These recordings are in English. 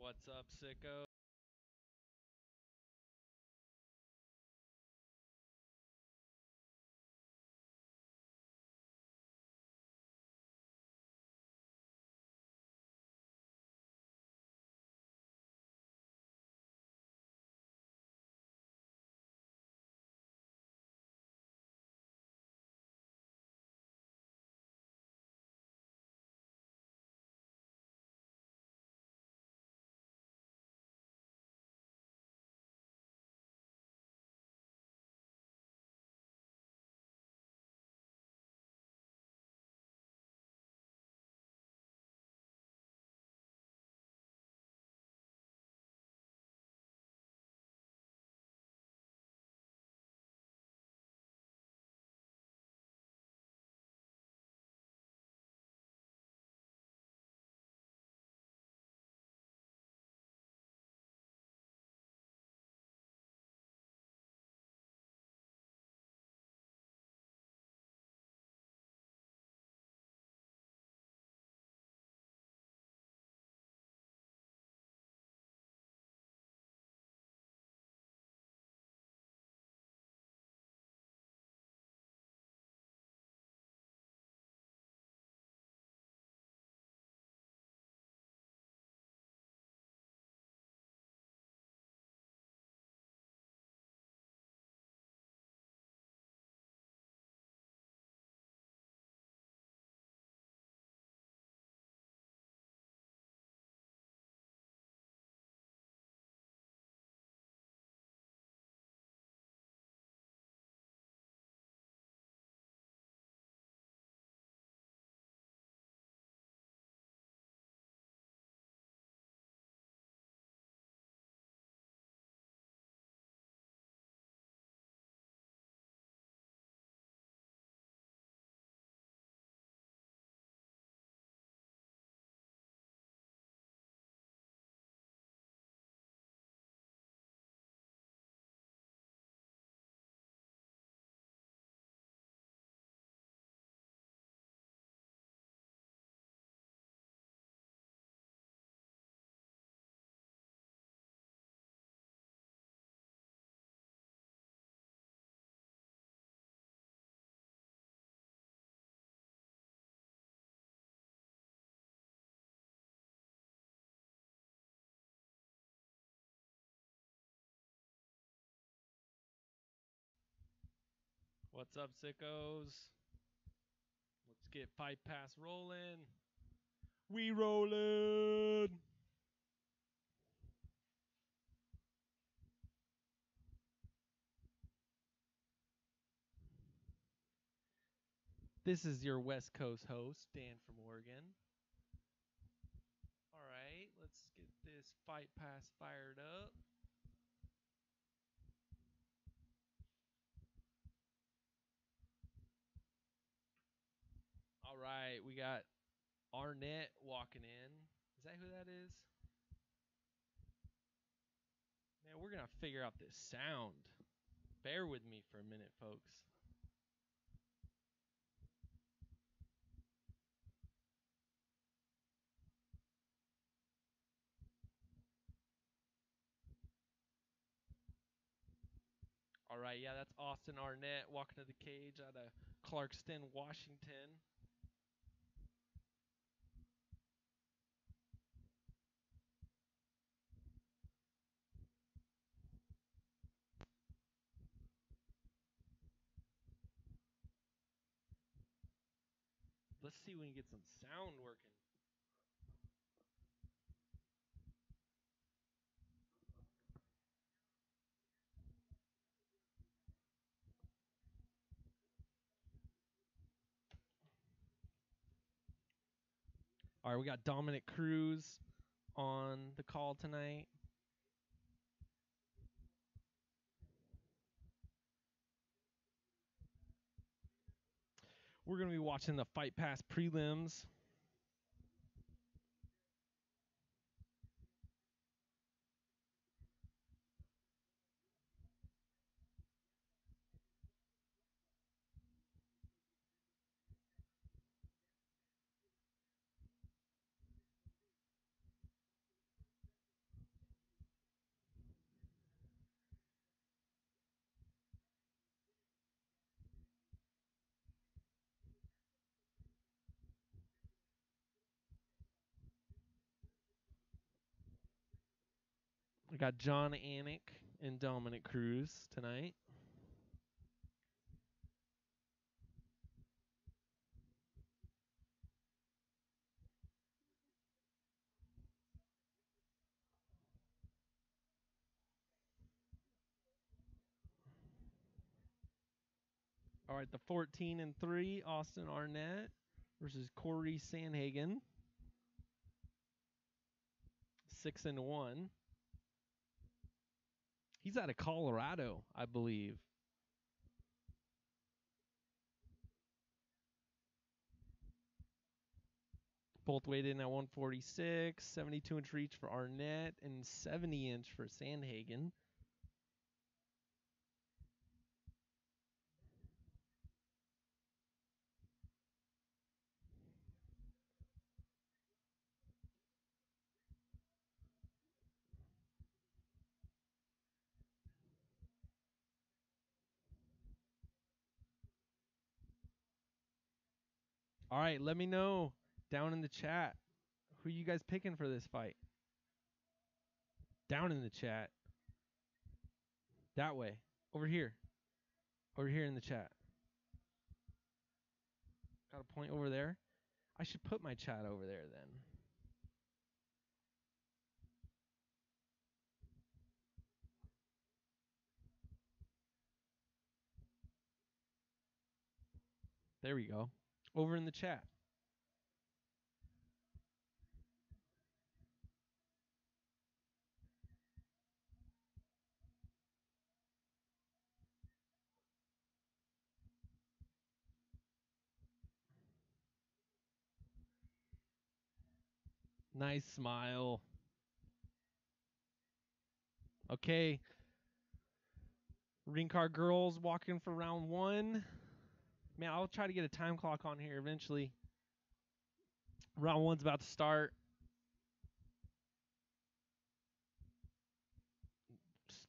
What's up, sicko? What's up, sickos? Let's get Fight Pass rolling. We rolling! This is your West Coast host, Dan from Oregon. Alright, let's get this Fight Pass fired up. Alright, we got Arnett walking in. Is that who that is? Man, we're going to figure out this sound. Bear with me for a minute, folks. All right, yeah, that's Austin Arnett walking to the cage out of Clarkston, Washington. Let's see if we can get some sound working. All right, we got Dominic Cruz on the call tonight. We're going to be watching the Fight Pass prelims. I got John Anik and Dominic Cruz tonight. All right, the 14-3 Austin Arnett versus Cory Sandhagen. 6-1. He's out of Colorado, I believe. Both weighed in at 146, 72-inch reach for Arnett, and 70-inch for Sandhagen. All right, let me know down in the chat who you guys picking for this fight. Down in the chat. That way. Over here. Over here in the chat. Got a point over there? I should put my chat over there then. There we go. Over in the chat. Nice smile. Okay. Ring card girls walking for round 1. Man, I'll try to get a time clock on here eventually. Round 1's about to start.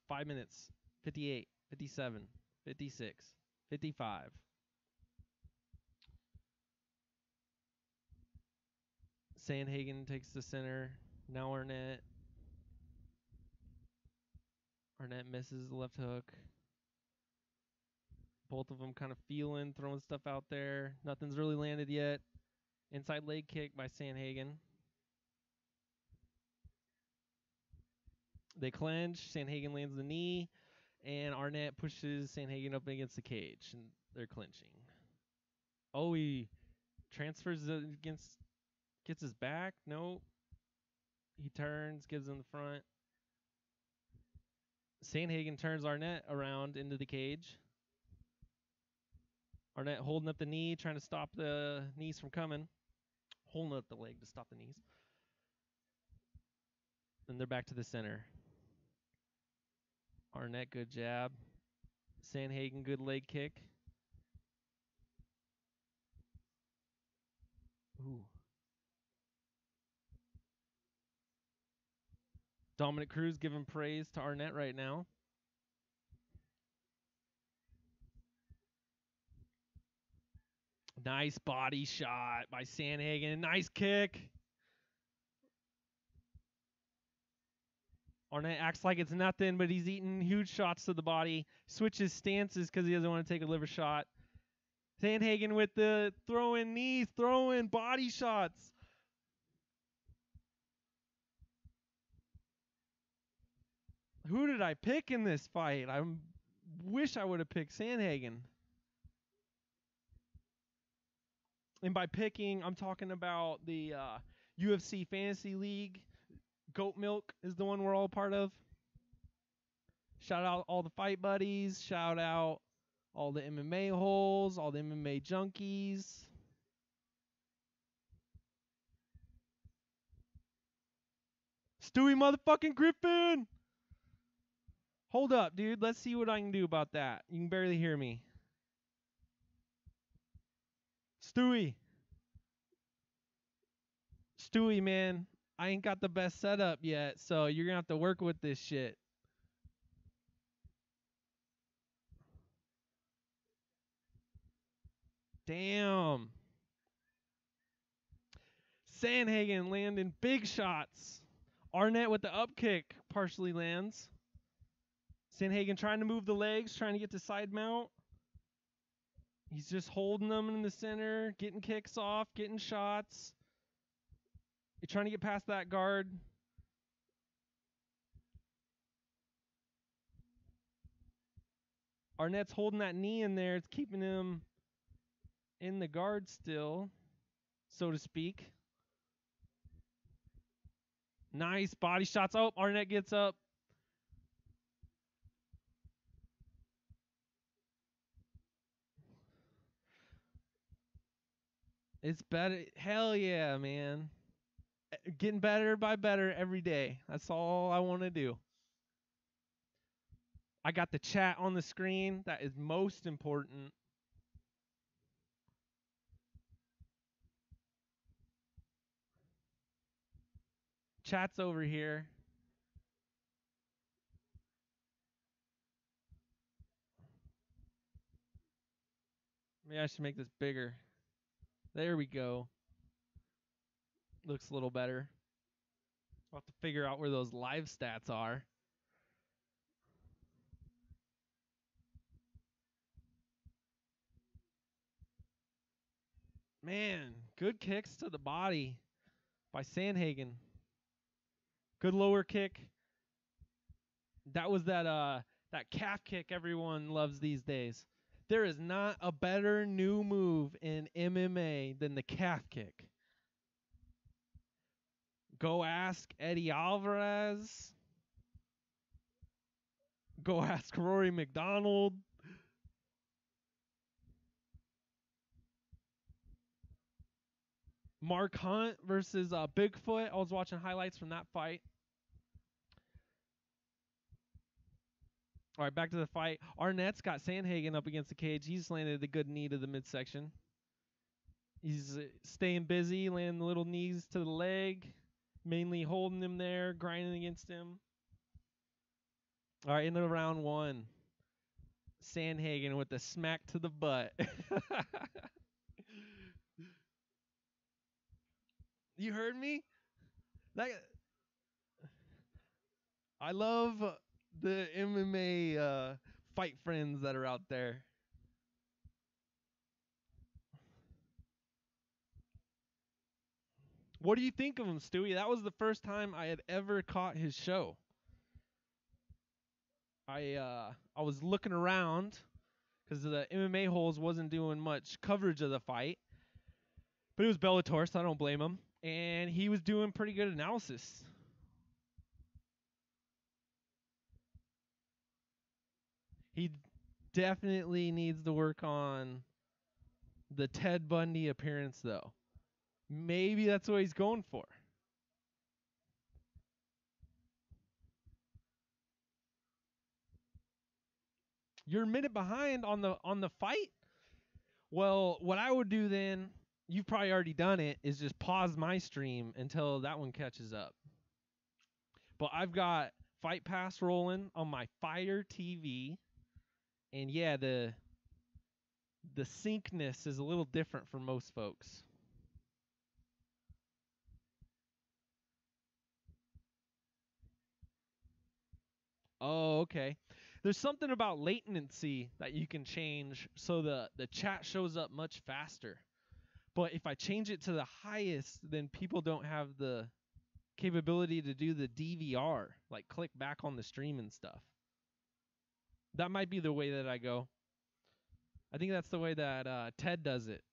5 minutes. 58, 57, 56, 55. Sandhagen takes the center. Now Arnett. Arnett misses the left hook. Both of them kind of feeling, throwing stuff out there. Nothing's really landed yet. Inside leg kick by Sandhagen. They clinch. Sandhagen lands the knee. And Arnett pushes Sandhagen up against the cage. And they're clinching. Oh, he transfers against... Gets his back. Nope. He turns. Gives him the front. Sandhagen turns Arnett around into the cage. Arnett holding up the knee, trying to stop the knees from coming. Holding up the leg to stop the knees. And they're back to the center. Arnett, good jab. Sandhagen, good leg kick. Ooh. Dominic Cruz giving praise to Arnett right now. Nice body shot by Sandhagen. Nice kick. Arnett acts like it's nothing, but he's eating huge shots to the body. Switches stances because he doesn't want to take a liver shot. Sandhagen with the throwing knees, throwing body shots. Who did I pick in this fight? I wish I would have picked Sandhagen. And by picking, I'm talking about the UFC Fantasy League. Goat Milk is the one we're all part of. Shout out all the fight buddies. Shout out all the MMA holes, all the MMA junkies. Stewie motherfucking Griffin! Hold up, dude. Let's see what I can do about that. You can barely hear me. Stewie, man. I ain't got the best setup yet, so you're going to have to work with this shit. Damn. Sandhagen landing big shots Arnett with the up kick partially lands. Sandhagen trying to move the legs, trying to get to side mount. He's just holding them in the center, getting kicks off, getting shots. He's trying to get past that guard. Arnett's holding that knee in there. It's keeping him in the guard still, so to speak. Nice body shots. Oh, Arnett gets up. It's better. Hell yeah, man. Getting better by better every day. That's all I want to do. I got the chat on the screen. That is most important. Chat's over here. Maybe I should make this bigger. There we go. Looks a little better. I'll have to figure out where those live stats are. Man, good kicks to the body by Sandhagen. Good lower kick. That was that calf kick everyone loves these days. There is not a better new move in MMA than the calf kick. Go ask Eddie Alvarez. Go ask Rory McDonald. Mark Hunt versus Bigfoot. I was watching highlights from that fight. All right, back to the fight. Arnett's got Sandhagen up against the cage. He's landed a good knee to the midsection. He's staying busy, landing little knees to the leg, mainly holding him there, grinding against him. All right, into round one. Sandhagen with the smack to the butt. You heard me? I love the MMA fight friends that are out there. What do you think of him, Stewie? That was the first time I had ever caught his show. I was looking around because the MMA Holes wasn't doing much coverage of the fight, but it was Bellator, so I don't blame him. And he was doing pretty good analysis. He definitely needs to work on the Ted Bundy appearance, though. Maybe that's what he's going for. You're a minute behind on the fight? Well, what I would do then, you've probably already done it, is just pause my stream until that one catches up. But I've got Fight Pass rolling on my Fire TV. And yeah, the syncness is a little different for most folks. Oh, okay. There's something about latency that you can change so the chat shows up much faster. But if I change it to the highest, then people don't have the capability to do the DVR, like click back on the stream and stuff. That might be the way that I go. I think that's the way that Ted does it.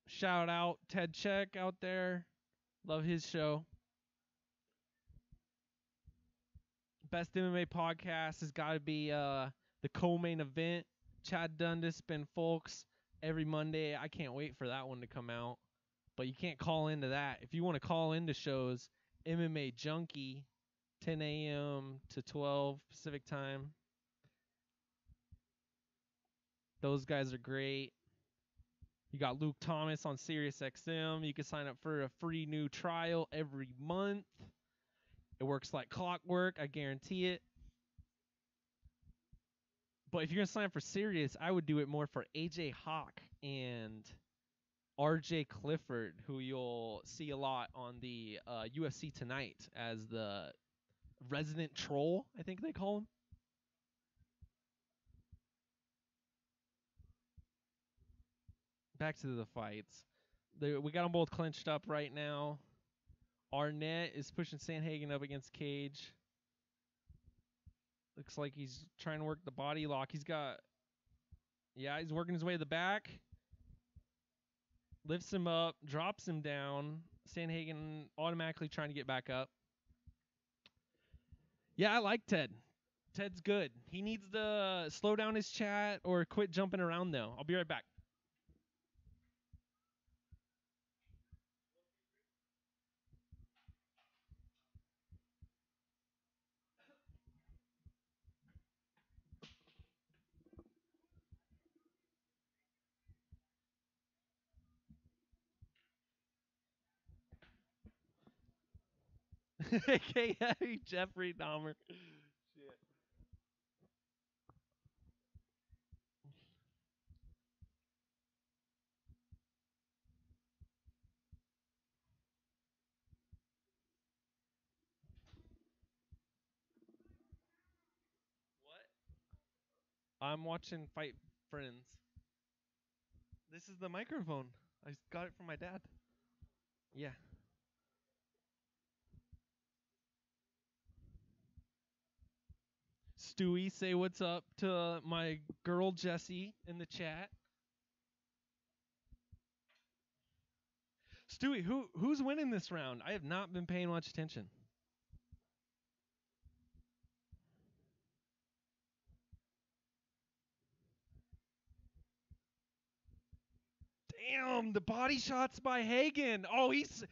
Shout out Ted Check out there. Love his show. Best MMA podcast has got to be the co-main event. Chad Dundas, Ben Folks, every Monday. I can't wait for that one to come out. But you can't call into that. If you want to call into shows, MMA Junkie, 10 a.m. to 12 Pacific time. Those guys are great. You got Luke Thomas on SiriusXM. You can sign up for a free new trial every month. It works like clockwork. I guarantee it. But if you're going to sign up for Sirius, I would do it more for AJ Hawk and RJ Clifford, who you'll see a lot on the UFC Tonight as the resident troll, I think they call him. Back to the fights. We got them both clinched up right now. Arnett is pushing Sandhagen up against cage. Looks like he's trying to work the body lock. He's working his way to the back. Lifts him up, drops him down. Sandhagen automatically trying to get back up. Yeah, I like Ted. Ted's good. He needs to slow down his chat or quit jumping around, though. I'll be right back. Okay, Jeffrey Dahmer. Shit. What? I'm watching Fight Friends. This is the microphone. I got it from my dad. Yeah. Stewie, say what's up to my girl Jessie in the chat. Stewie, who's winning this round? I have not been paying much attention. Damn, the body shots by Hagen. Oh, he's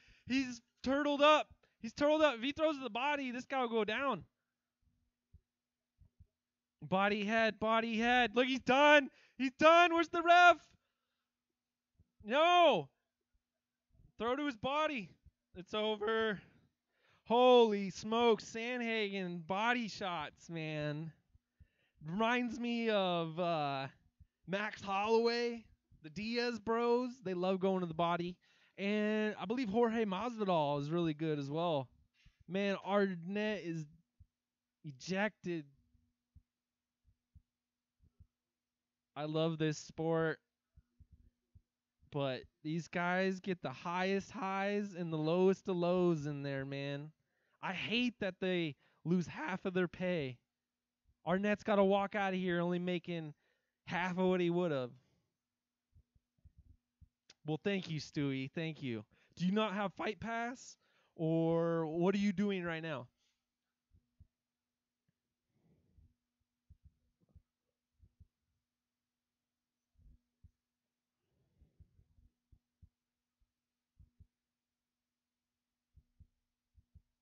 turtled up. He's turtled up. If he throws the body, this guy will go down. Body head, body head. Look, he's done. He's done. Where's the ref? No. Throw to his body. It's over. Holy smokes, Sandhagen body shots, man. Reminds me of Max Holloway, the Diaz bros. They love going to the body. And I believe Jorge Masvidal is really good as well. Man, Arnett is ejected. I love this sport. But these guys get the highest highs and the lowest of lows in there, man. I hate that they lose half of their pay. Arnett's got to walk out of here only making half of what he would have. Well, thank you, Stewie. Thank you. Do you not have Fight Pass? Or what are you doing right now?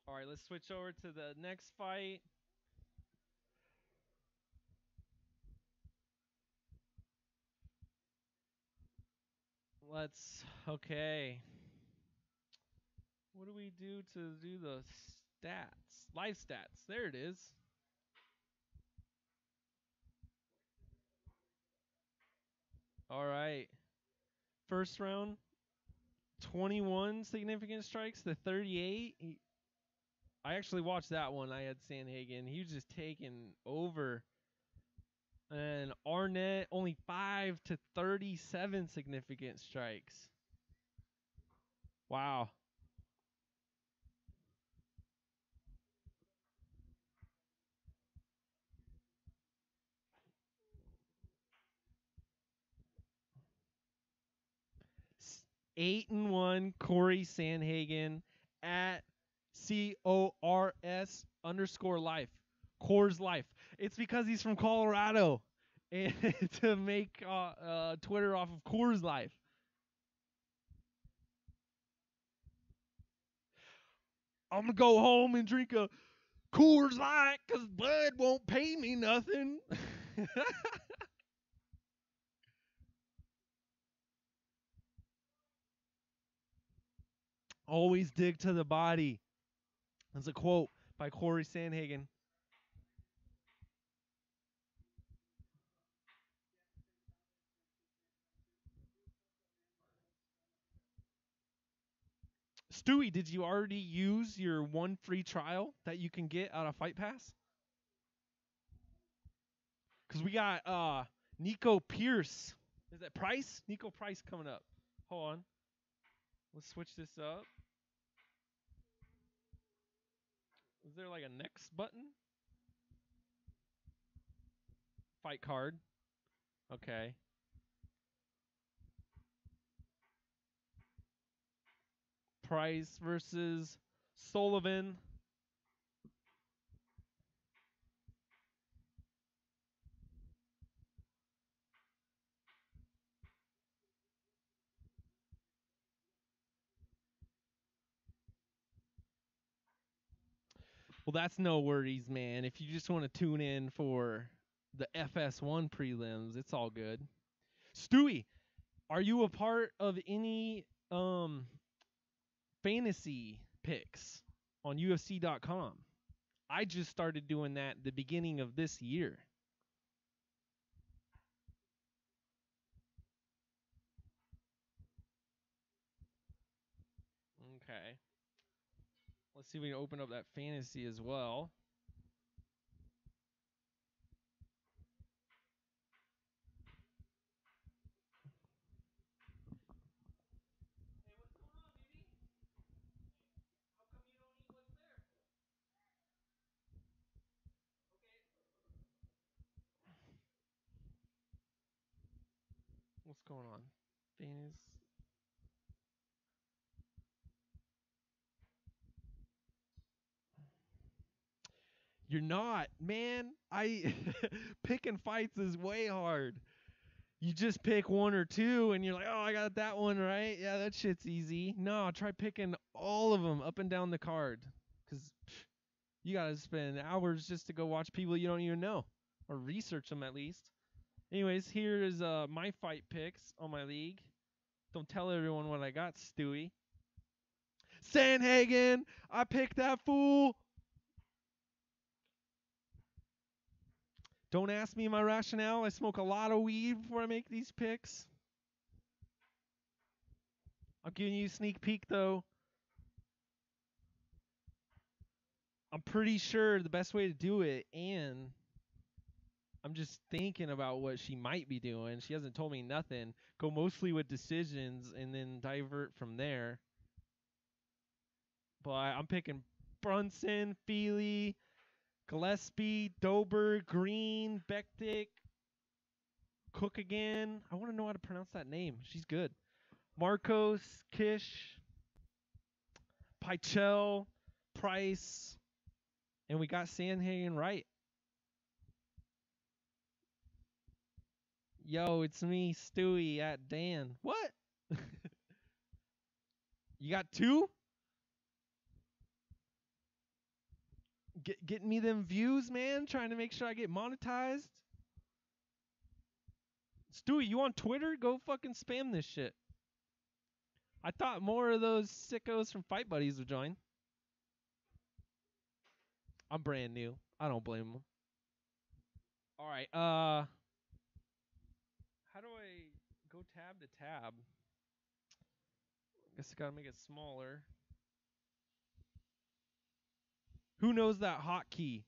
All right, let's switch over to the next fight. Okay. What do we do to do the stats? Live stats. There it is. All right. First round, 21 significant strikes to 38. I actually watched that one. I had Sandhagen. He was just taking over. And Arnett, only 5 to 37 significant strikes. Wow. S- 8-1 Cory Sandhagen at CORS_life. Coors Life. It's because he's from Colorado. And to make Twitter off of Coors Life. I'm going to go home and drink a Coors Light because Bud won't pay me nothing. Always dig to the body. That's a quote by Cory Sandhagen. Stewie, did you already use your 1 free trial that you can get out of Fight Pass? Because we got Niko Pierce. Is that Price? Niko Price coming up. Hold on. Let's switch this up. Is there like a next button? Fight card. Okay. Price versus Sullivan. Well, that's no worries, man. If you just want to tune in for the FS1 prelims, it's all good. Stewie, are you a part of any fantasy picks on UFC.com? I just started doing that at the beginning of this year. Okay. Let's see if we can open up that fantasy as well. What's going on? Fantasy. You're not, man. Picking fights is way hard. You just pick one or two and you're like, oh, I got that one right. Yeah, that shit's easy. No, try picking all of them up and down the card. Because you got to spend hours just to go watch people you don't even know. Or research them at least. Anyways, here is my fight picks on my league. Don't tell everyone what I got, Stewie. Sandhagen! I picked that fool! Don't ask me my rationale. I smoke a lot of weed before I make these picks. I'm giving you a sneak peek, though. I'm pretty sure the best way to do it, and I'm just thinking about what she might be doing. She hasn't told me nothing. Go mostly with decisions and then divert from there. But I'm picking Brunson, Feely, Gillespie, Dober, Green, Bektik, Cook again. I want to know how to pronounce that name. She's good. Marcos, Kish, Pichel, Price, and we got Sandhagen right. Yo, it's me, Stewie at Dan. What? You got two? Getting me them views, man. Trying to make sure I get monetized. Stewie, you on Twitter? Go fucking spam this shit. I thought more of those sickos from Fight Buddies would join. I'm brand new. I don't blame them. All right. How do I go tab to tab? Guess I gotta make it smaller. Who knows that hotkey?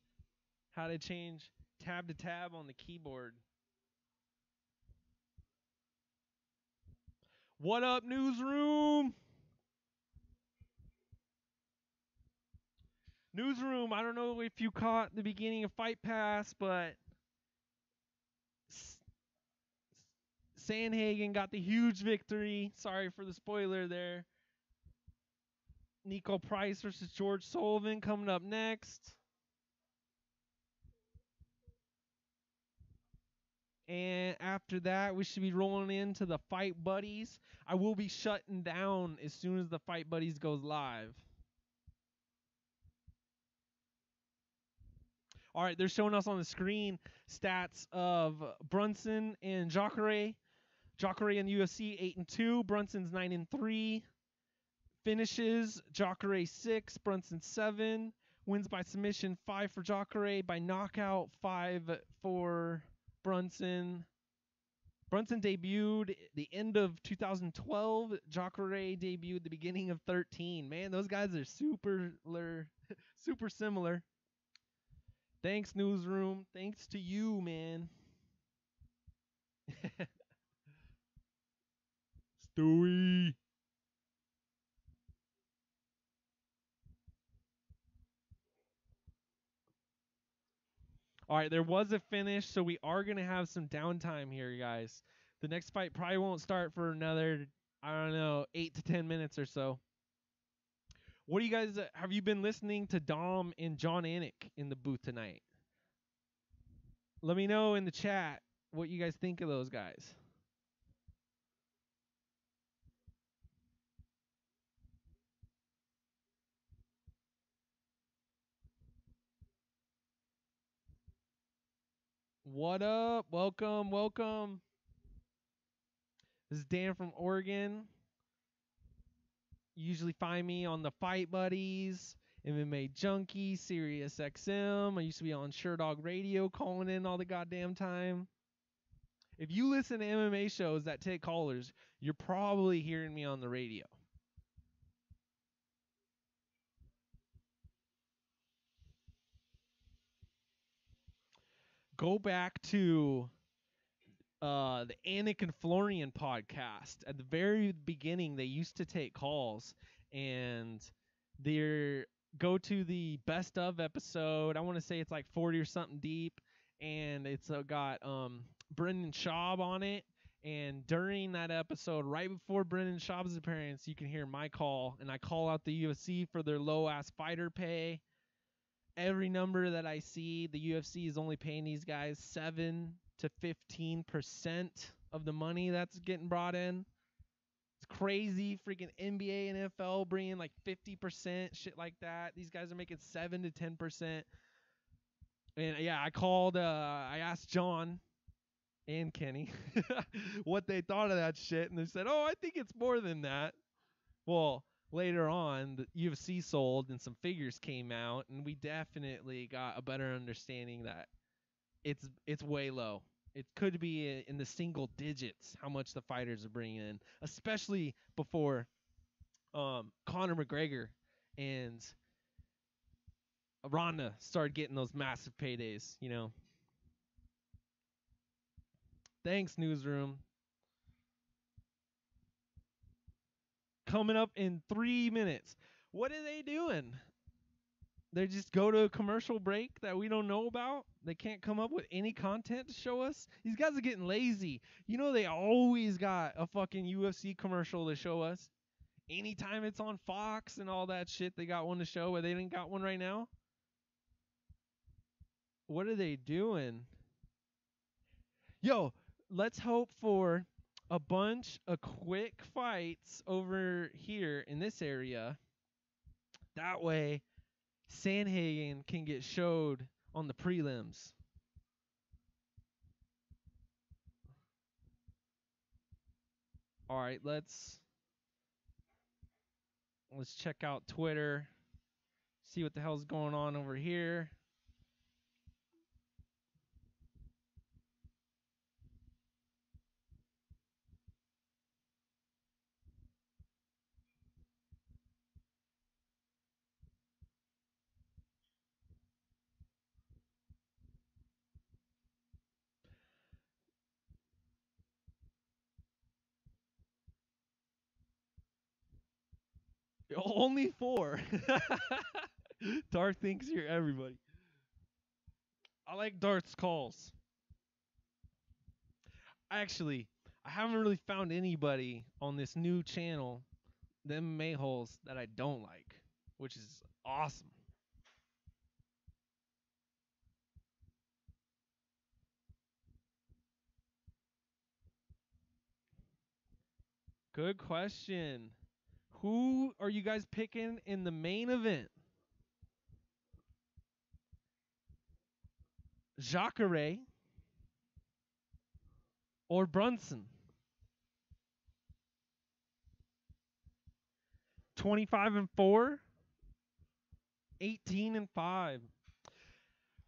How to change tab to tab on the keyboard? What up, newsroom? Newsroom, I don't know if you caught the beginning of Fight Pass, but Sandhagen got the huge victory. Sorry for the spoiler there. Niko Price versus George Sullivan coming up next. And after that, we should be rolling into the Fight Buddies. I will be shutting down as soon as the Fight Buddies goes live. All right, they're showing us on the screen stats of Brunson and Jacare. Jacare in the UFC 8-2, Brunson's 9-3. Finishes Jacare 6, Brunson 7. Wins by submission 5 for Jacare. By knockout 5 for Brunson. Brunson debuted the end of 2012. Jacare debuted the beginning of 13. Man, those guys are super similar. Thanks, Newsroom. Thanks to you, man. Stewie. All right, there was a finish, so we are going to have some downtime here, guys. The next fight probably won't start for another, I don't know, 8 to 10 minutes or so. What do you guys, have you been listening to Dom and John Anik in the booth tonight? Let me know in the chat what you guys think of those guys. What up? Welcome, welcome. This is Dan from Oregon. You usually find me on the Fight Buddies, MMA Junkie, Sirius XM. I used to be on Sherdog Radio calling in all the goddamn time. If you listen to MMA shows that take callers, you're probably hearing me on the radio. Go back to the Anik and Florian podcast. At the very beginning, they used to take calls, and they go to the best of episode. I want to say it's like 40 or something deep, and it's got Brendan Schaub on it. And during that episode, right before Brendan Schaub's appearance, you can hear my call, and I call out the UFC for their low-ass fighter pay. Every number that I see, the UFC is only paying these guys 7 to 15% of the money that's getting brought in. It's crazy. Freaking NBA and NFL bringing like 50%, shit like that. These guys are making 7 to 10%. And yeah, I asked John and Kenny what they thought of that shit, and they said, "Oh, I think it's more than that." Well, later on, the UFC sold and some figures came out, and we definitely got a better understanding that it's way low. It could be in the single digits how much the fighters are bringing in, especially before Conor McGregor and Ronda started getting those massive paydays, you know. Thanks, Newsroom. Coming up in 3 minutes. What are they doing? They just go to a commercial break that we don't know about? They can't come up with any content to show us? These guys are getting lazy. You know they always got a fucking UFC commercial to show us. Anytime it's on Fox and all that shit, they got one to show, but they didn't got one right now? What are they doing? Yo, let's hope for a bunch of quick fights over here in this area. That way, Sandhagen can get showed on the prelims. All right, let's check out Twitter. See what the hell's going on over here. Only 4. Darth thinks you're everybody. I like Darth's calls. Actually, I haven't really found anybody on this new channel, the MMA holes, that I don't like, which is awesome. Good question. Who are you guys picking in the main event? Jacare or Brunson? 25-4, 18-5.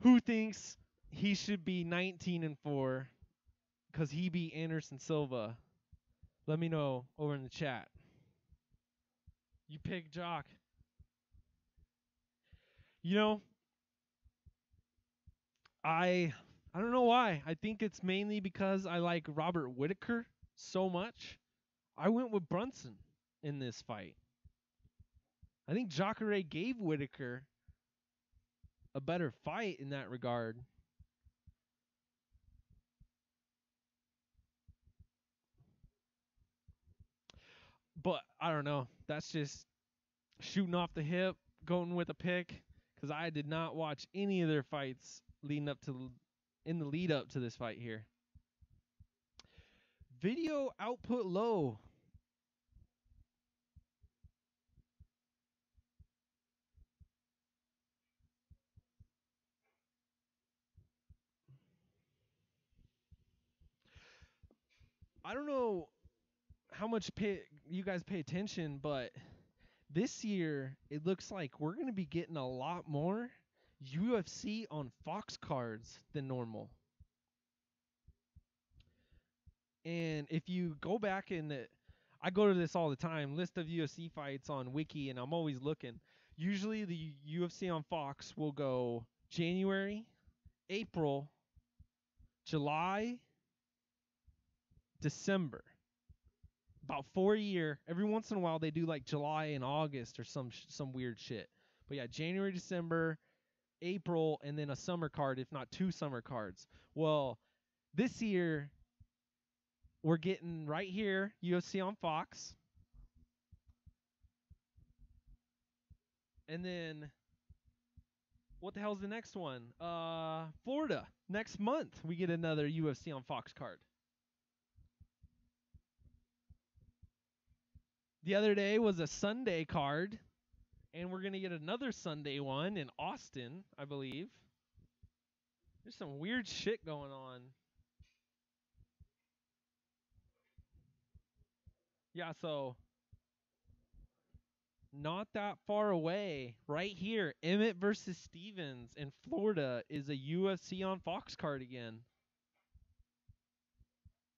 Who thinks he should be 19-4 because he beat Anderson Silva? Let me know over in the chat. You pick Jock. You know, I don't know why. I think it's mainly because I like Robert Whittaker so much. I went with Brunson in this fight. I think Jacare gave Whittaker a better fight in that regard. But I don't know. That's just shooting off the hip, going with a pick, because I did not watch any of their fights in the lead up to this fight here. Video output low. I don't know how much you guys pay attention, but this year it looks like we're going to be getting a lot more UFC on Fox cards than normal. And if you go back I go to this all the time, list of UFC fights on Wiki, and I'm always looking. Usually the UFC on Fox will go January, April, July, December. About 4 a year. Every once in a while they do like July and August or some weird shit. But yeah, January, December, April, and then a summer card, if not 2 summer cards. Well, this year we're getting right here UFC on Fox. And then what the hell's the next one? Florida. Next month we get another UFC on Fox card. The other day was a Sunday card, and we're going to get another Sunday one in Austin, I believe. There's some weird shit going on. Yeah, so not that far away, right here, Emmett versus Stevens in Florida is a UFC on Fox card again.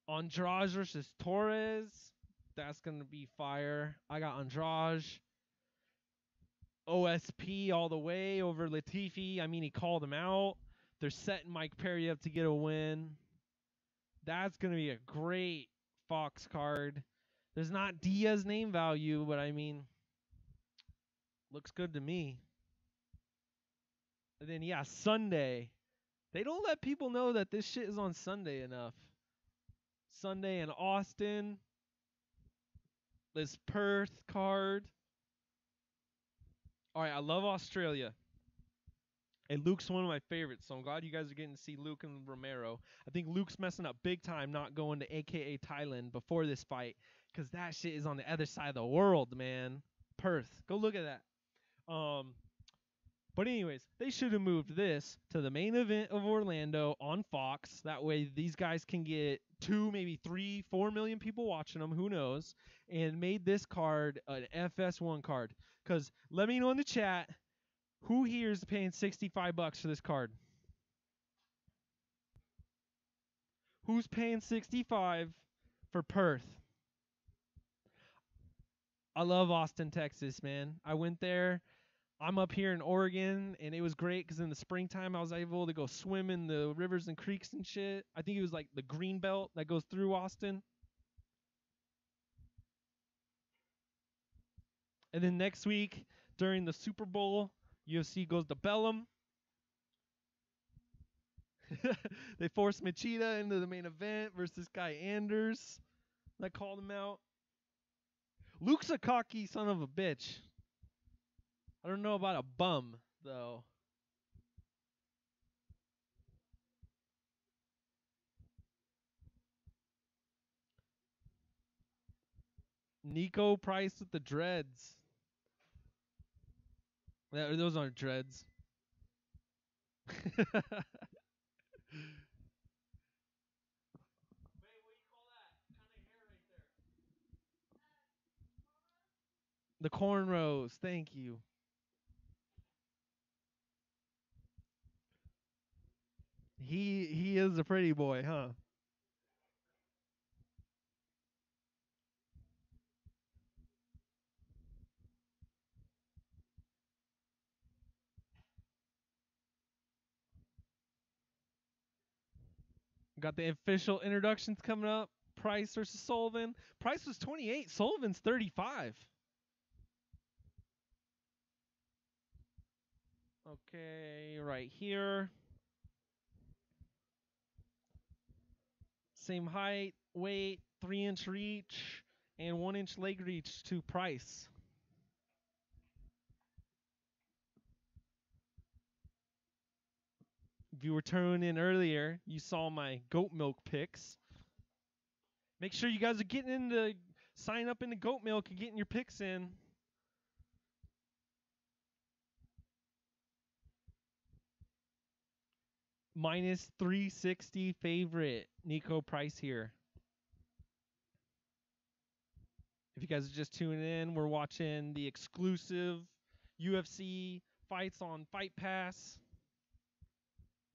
Andrade versus Torres. That's going to be fire. I got Andrade. OSP all the way over Latifi. I mean, he called him out. They're setting Mike Perry up to get a win. That's going to be a great Fox card. There's not Diaz name value, but I mean, looks good to me. And then, yeah, Sunday. They don't let people know that this shit is on Sunday enough. Sunday in Austin. This Perth card. All right, I love Australia. And Luke's one of my favorites, so I'm glad you guys are getting to see Luke and Romero. I think Luke's messing up big time not going to AKA Thailand before this fight, because that shit is on the other side of the world, man. Perth. Go look at that. But anyways, they should have moved this to the main event of Orlando on Fox. That way these guys can get 2, maybe 3, 4 million people watching them, who knows, and made this card an FS1 card. Because let me know in the chat, who here is paying $65 for this card? Who's paying $65 for Perth? I love Austin, Texas, man. I went there. I'm up here in Oregon, and it was great because in the springtime I was able to go swim in the rivers and creeks and shit. I think it was like the green belt that goes through Austin. And then next week, during the Super Bowl, UFC goes to Bellum. They forced Machida into the main event versus Guy Anders. I called him out. Luke's a cocky son of a bitch. I don't know about a bum, though. Niko Price with the dreads. Those aren't dreads. The cornrows, thank you. He is a pretty boy, huh? Got the official introductions coming up. Price versus Sullivan. Price was 28. Sullivan's 35. Okay, right here. Same height, weight, 3-inch reach, and 1-inch leg reach to Price. If you were tuning in earlier, you saw my goat milk picks. Make sure you guys are getting into sign up into goat milk and getting your picks in. Minus 360 favorite Niko Price here. If you guys are just tuning in, we're watching the exclusive UFC fights on Fight Pass.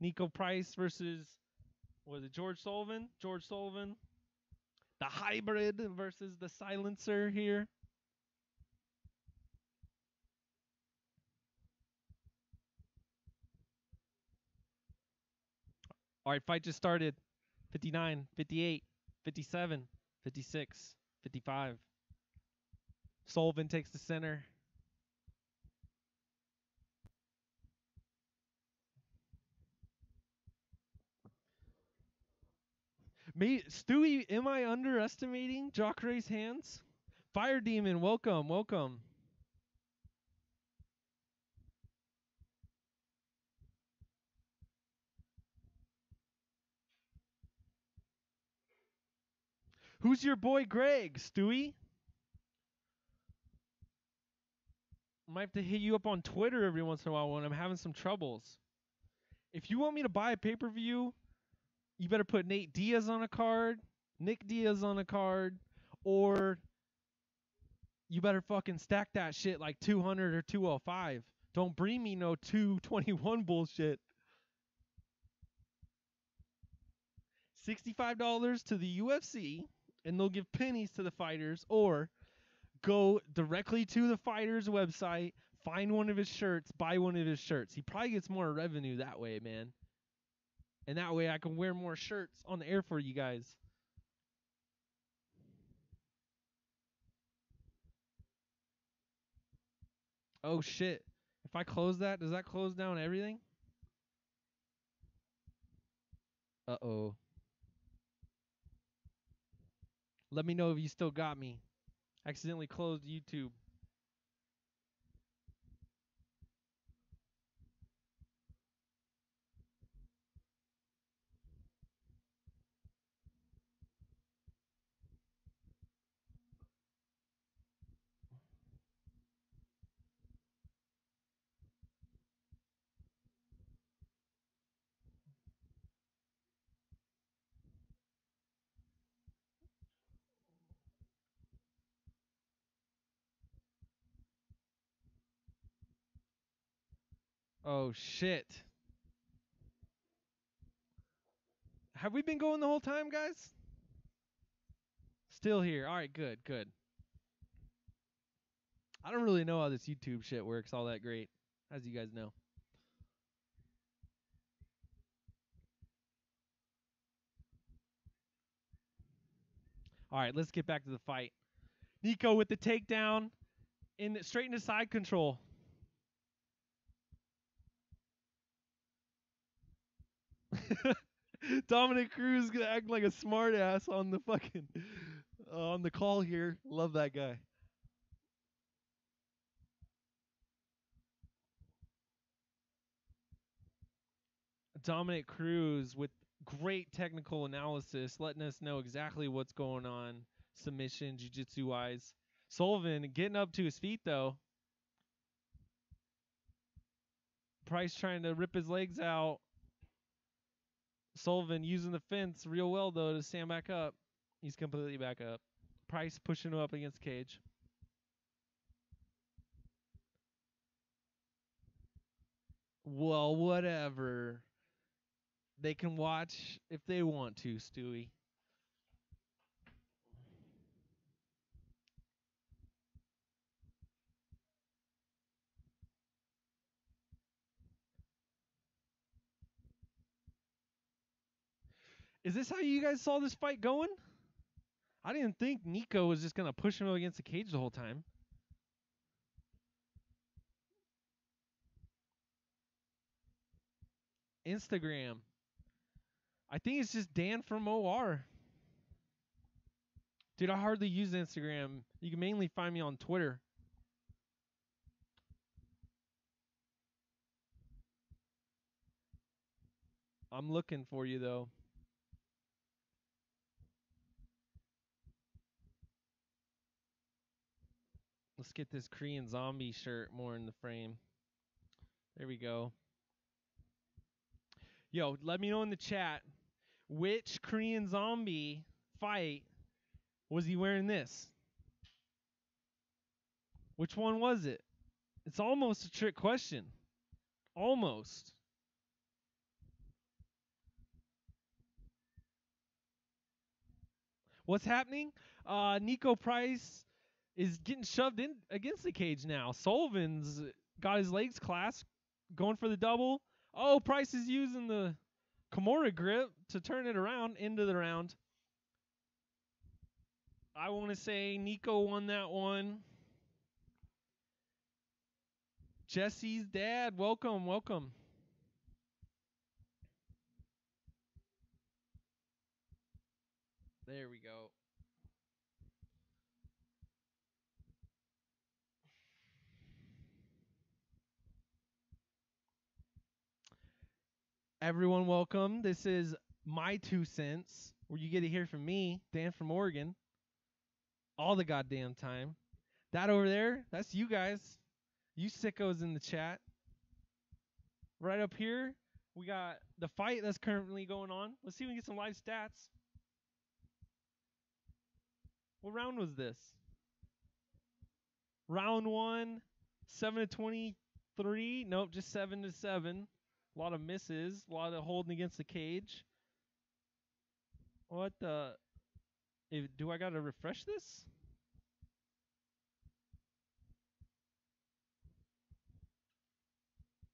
Niko Price versus, was it George Sullivan? George Sullivan. The hybrid versus the silencer here. All right, fight just started. 59, 58, 57, 56, 55. Sullivan takes the center. Stewie, am I underestimating Jacare's hands? Fire Demon, welcome, welcome. Who's your boy Greg, Stewie? Might have to hit you up on Twitter every once in a while when I'm having some troubles. If you want me to buy a pay-per-view, you better put Nate Diaz on a card, Nick Diaz on a card, or you better fucking stack that shit like 200 or 205. Don't bring me no 221 bullshit. $65 to the UFC, and they'll give pennies to the fighters, or go directly to the fighter's website, find one of his shirts, buy one of his shirts. He probably gets more revenue that way, man. And that way I can wear more shirts on the air for you guys. Oh shit. If I close that, does that close down everything? Uh-oh. Let me know if you still got me. Accidentally closed YouTube. Oh shit. Have we been going the whole time, guys? Still here. All right, good, good. I don't really know how this YouTube shit works all that great, as you guys know. All right, let's get back to the fight. Niko with the takedown, straight into side control. Dominic Cruz gonna act like a smartass on the fucking on the call here. Love that guy. Dominic Cruz with great technical analysis, letting us know exactly what's going on, submission, jiu-jitsu wise. Sullivan getting up to his feet though. Price trying to rip his legs out. Sullivan using the fence real well though to stand back up. He's completely back up. Price pushing him up against cage. Well, whatever. They can watch if they want to, Stewie. Is this how you guys saw this fight going? I didn't think Niko was just going to push him against the cage the whole time. Instagram. I think it's just Dan from OR. Dude, I hardly use Instagram. You can mainly find me on Twitter. I'm looking for you, though. Let's get this Korean zombie shirt more in the frame. There we go. Yo, let me know in the chat, which Korean zombie fight was he wearing this? Which one was it? It's almost a trick question. Almost. What's happening? Niko Price is getting shoved in against the cage now. Sullivan's got his legs clasped, going for the double. Oh, Price is using the Kimura grip to turn it around into the round. I want to say Niko won that one. Jesse's dad, welcome, welcome. There we go. Everyone, welcome. This is My2Cents, where you get to hear from me, Dan from Oregon, all the goddamn time. That over there, that's you guys. You sickos in the chat. Right up here, we got the fight that's currently going on. Let's see if we can get some live stats. What round was this? Round 1, 7-23. Nope, just 7-7. A lot of misses. A lot of holding against the cage. What the... do I got to refresh this?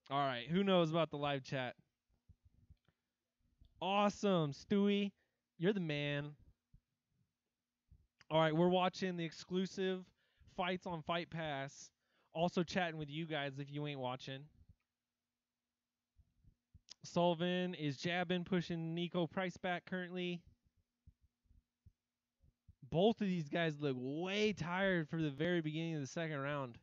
All right, who knows about the live chat? Awesome, Stewie. You're the man. All right, we're watching the exclusive fights on Fight Pass. Also chatting with you guys if you ain't watching. Sullivan is jabbing, pushing Niko Price back currently. Both of these guys look way tired for the very beginning of the second round.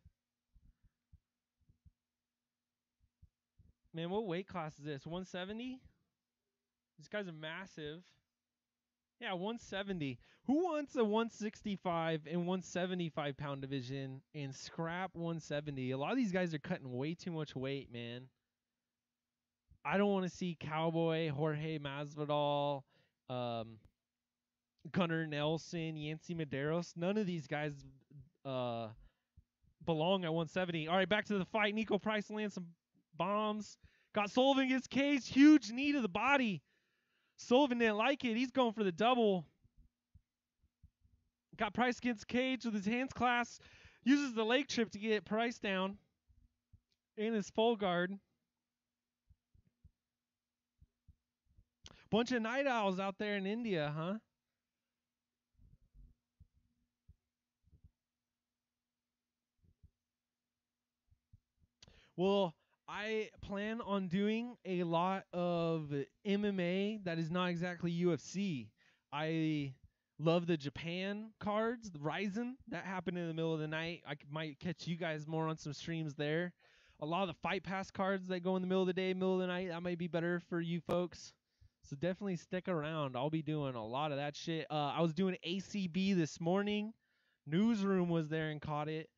Man, what weight class is this? 170? These guys are massive. Yeah, 170. Who wants a 165 and 175 pound division and scrap 170? A lot of these guys are cutting way too much weight, man. I don't want to see Cowboy, Jorge Masvidal, Gunnar Nelson, Yancy Medeiros. None of these guys belong at 170. All right, back to the fight. Niko Price lands some bombs. Got Sullivan against cage. Huge knee to the body. Sullivan didn't like it. He's going for the double. Got Price against cage with his hands clasped. Uses the leg trip to get Price down in his full guard. Bunch of night owls out there in India, huh? Well, I plan on doing a lot of MMA that is not exactly UFC. I love the Japan cards, the Ryzen. That happened in the middle of the night. I might catch you guys more on some streams there. A lot of the Fight Pass cards that go in the middle of the day, middle of the night, that might be better for you folks. So definitely stick around. I'll be doing a lot of that shit. I was doing ACB this morning. Newsroom was there and caught it.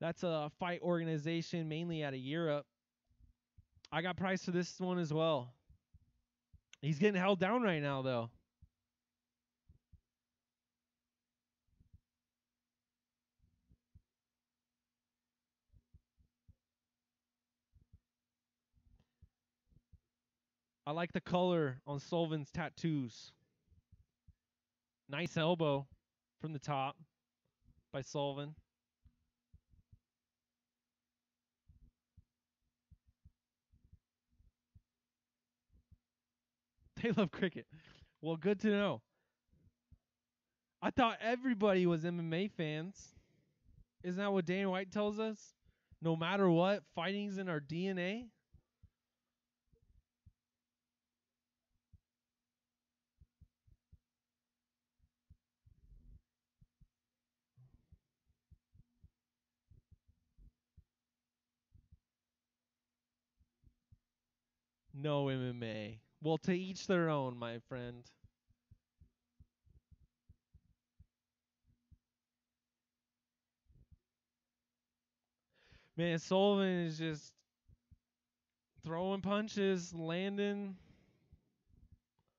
That's a fight organization mainly out of Europe. I got Price for this one as well. He's getting held down right now, though. I like the color on Sullivan's tattoos. Nice elbow from the top by Sullivan. They love cricket. Well, good to know. I thought everybody was MMA fans. Isn't that what Dana White tells us? No matter what, fighting's in our DNA. No MMA. Well, to each their own, my friend. Man, Sullivan is just throwing punches, landing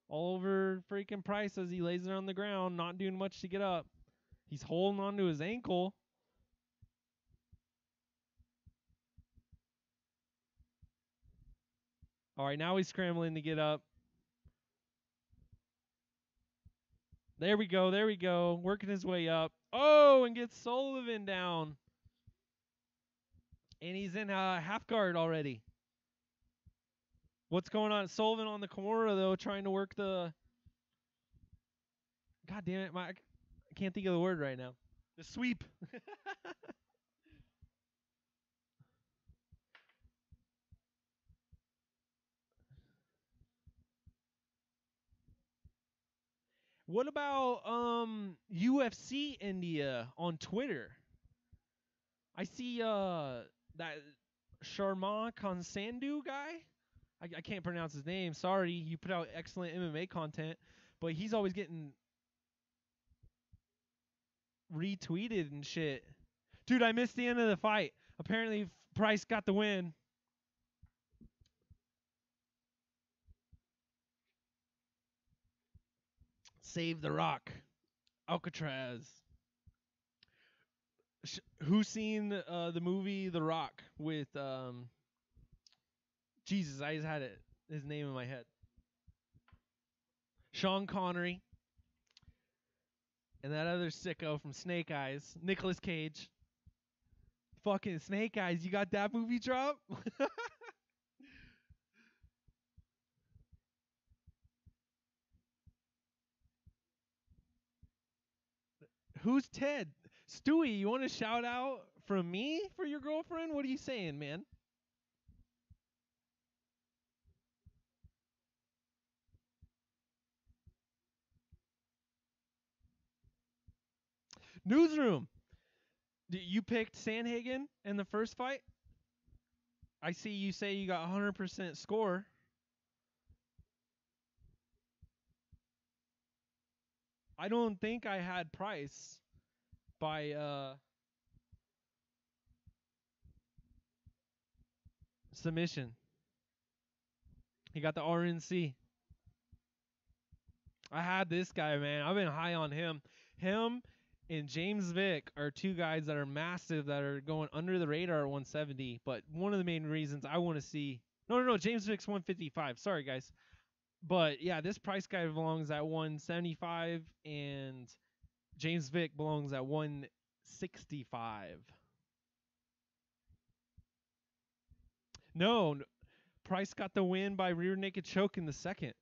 all over freaking Price as he lays it on the ground, not doing much to get up. He's holding onto his ankle. All right, now he's scrambling to get up. There we go, there we go. Working his way up. Oh, and gets Sullivan down. And he's in half guard already. What's going on? Sullivan on the Kimura, though, trying to work the... God damn it, I can't think of the word right now. The sweep. What about UFC India on Twitter? I see that Sharma Konsandu guy. I can't pronounce his name. Sorry, you put out excellent MMA content, but he's always getting retweeted and shit. Dude, I missed the end of the fight. Apparently, Price got the win. Save the Rock. Alcatraz. Who's seen the movie The Rock with Jesus? I just had his name in my head. Sean Connery. And that other sicko from Snake Eyes, Nicolas Cage. Fucking Snake Eyes, you got that movie drop? Who's Ted? Stewie, you want to shout out from me for your girlfriend? What are you saying, man? Newsroom. You picked Sandhagen in the first fight? I see you say you got 100% score. I don't think I had Price by submission. He got the RNC. I had this guy, man. I've been high on him. Him and James Vick are two guys that are massive that are going under the radar at 170. But one of the main reasons I want to see... No. James Vick's 155. Sorry, guys. But, yeah, this Price guy belongs at 175, and James Vick belongs at 165. No, Price got the win by rear naked choke in the second.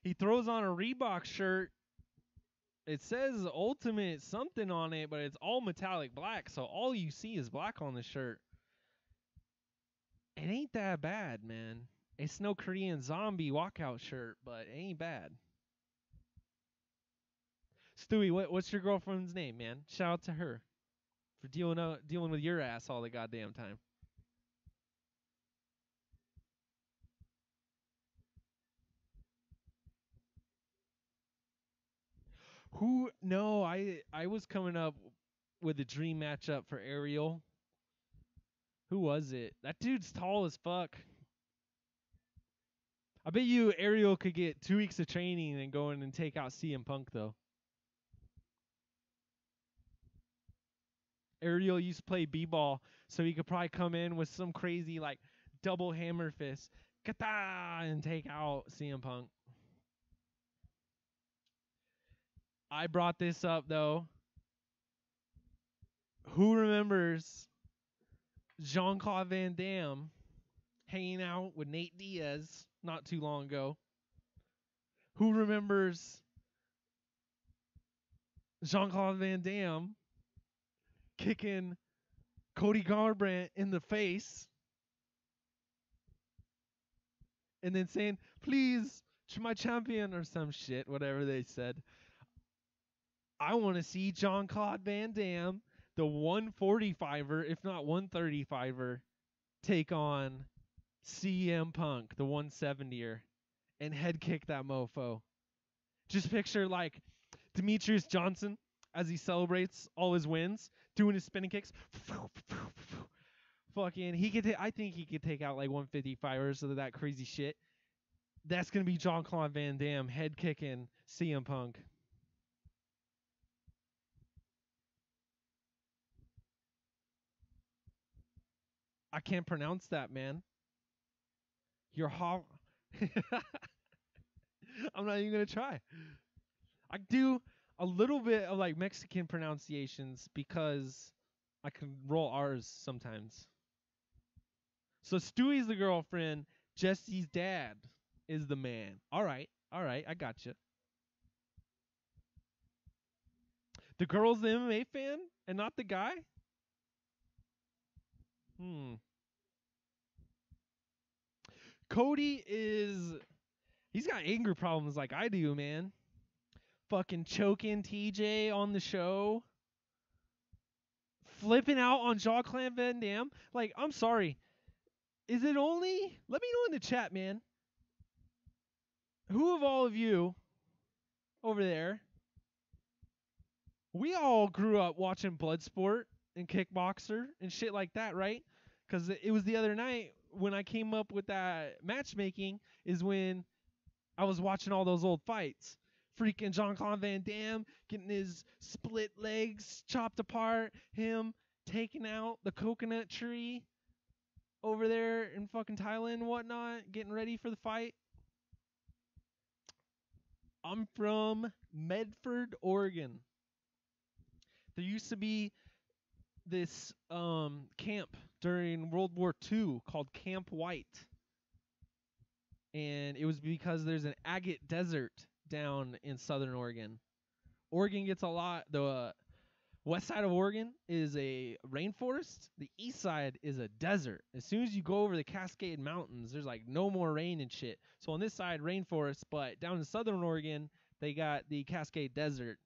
He throws on a Reebok shirt. It says Ultimate something on it, but it's all metallic black, so all you see is black on the shirt. It ain't that bad, man. It's no Korean Zombie walkout shirt, but it ain't bad. Stewie, what's your girlfriend's name, man? Shout out to her for dealing with your ass all the goddamn time. Who? No, I was coming up with a dream matchup for Ariel. Who was it? That dude's tall as fuck. I bet you Ariel could get 2 weeks of training and go in and take out CM Punk, though. Ariel used to play b-ball, so he could probably come in with some crazy, like, double hammer fist. Kata! And take out CM Punk. I brought this up, though. Who remembers Jean-Claude Van Damme hanging out with Nate Diaz not too long ago. Who remembers Jean-Claude Van Damme kicking Cody Garbrandt in the face and then saying, "Please, my champion," or some shit, whatever they said. I want to see Jean-Claude Van Damme, the 145er, if not 135er, take on CM Punk, the 170er, and head kick that mofo. Just picture like Demetrius Johnson as he celebrates all his wins, doing his spinning kicks. Fucking, I think he could take out like 155ers of that crazy shit. That's gonna be Jean-Claude Van Damme head kicking CM Punk. I can't pronounce that, man. I'm not even gonna try. I do a little bit of like Mexican pronunciations because I can roll R's sometimes. So Stewie's the girlfriend. Jesse's dad is the man. All right, I gotcha. The girl's the MMA fan and not the guy? Cody he's got anger problems like I do, man. Fucking choking TJ on the show. Flipping out on Jean-Claude Van Damme. Like, I'm sorry. Is it only... Let me know in the chat, man. Who of all of you over there... We all grew up watching Bloodsport and Kickboxer and shit like that, right? Because it was the other night when I came up with that matchmaking is when I was watching all those old fights. Freaking Jean-Claude Van Damme getting his split legs chopped apart. Him taking out the coconut tree over there in fucking Thailand and whatnot. Getting ready for the fight. I'm from Medford, Oregon. There used to be this camp during World War II called Camp White. And it was because there's an agate desert down in southern Oregon. Oregon gets a lot. The west side of Oregon is a rainforest. The east side is a desert. As soon as you go over the Cascade Mountains, there's like no more rain and shit. So on this side, rainforest, but down in southern Oregon, they got the Cascade Desert.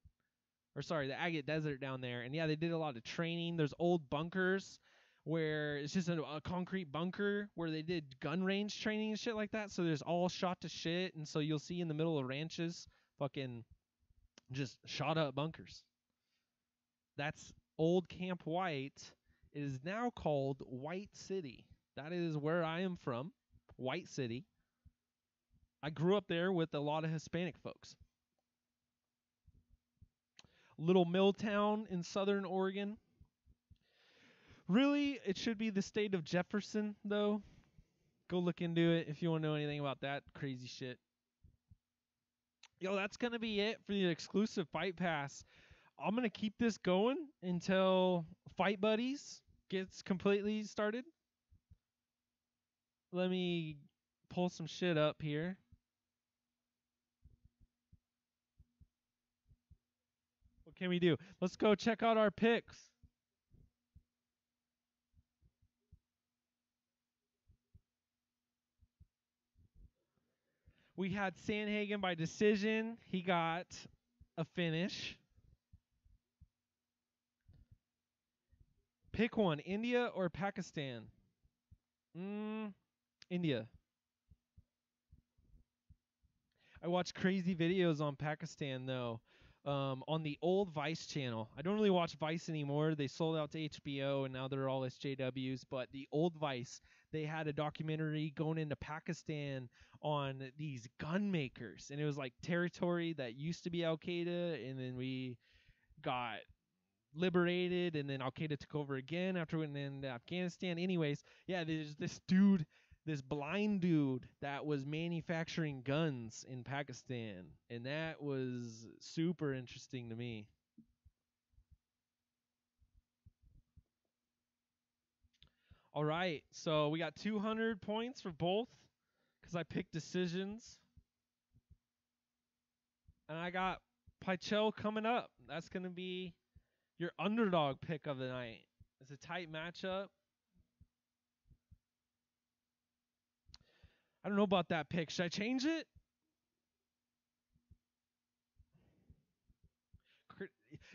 The agate desert down there. And yeah, they did a lot of training. There's old bunkers where it's just a concrete bunker where they did gun range training and shit like that. So there's all shot to shit. And so you'll see in the middle of ranches fucking just shot up bunkers. That's old Camp White. It is now called White City. That is where I am from, White City. I grew up there with a lot of Hispanic folks. Little mill town in southern Oregon. Really, it should be the state of Jefferson, though. Go look into it if you want to know anything about that crazy shit. Yo, that's going to be it for the exclusive Fight Pass. I'm going to keep this going until Fight Buddies gets completely started. Let me pull some shit up here. What can we do? Let's go check out our picks. We had Sandhagen by decision. He got a finish. Pick one, India or Pakistan? India. I watch crazy videos on Pakistan, though, on the old Vice channel. I don't really watch Vice anymore. They sold out to HBO, and now they're all SJWs. But the old Vice, they had a documentary going into Pakistan on these gun makers. And it was like territory that used to be Al-Qaeda, and then we got liberated, and then Al-Qaeda took over again after we went into Afghanistan. Anyways, yeah, there's this dude, this blind dude that was manufacturing guns in Pakistan, and that was super interesting to me. All right, so we got 200 points for both because I picked decisions. And I got Pichel coming up. That's going to be your underdog pick of the night. It's a tight matchup. I don't know about that pick. Should I change it?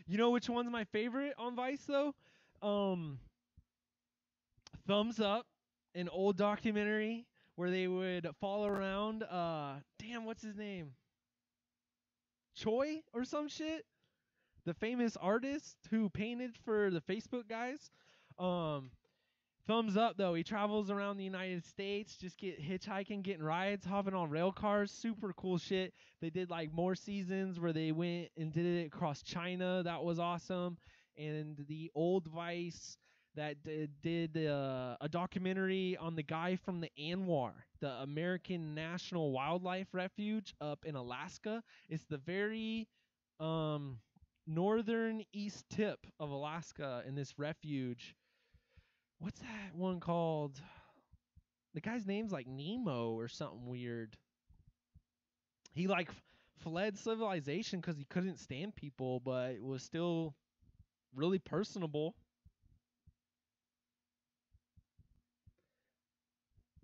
You know which one's my favorite on Vice, though? Thumbs Up, an old documentary where they would follow around, damn, what's his name? Choi or some shit? The famous artist who painted for the Facebook guys. Thumbs Up, though. He travels around the United States, just get hitchhiking, getting rides, hopping on rail cars. Super cool shit. They did like more seasons where they went and did it across China. That was awesome. And the old Vice that did a documentary on the guy from the ANWR, the American National Wildlife Refuge up in Alaska. It's the very northern east tip of Alaska in this refuge. What's that one called? The guy's name's like Nemo or something weird. He like fled civilization because he couldn't stand people, but was still really personable.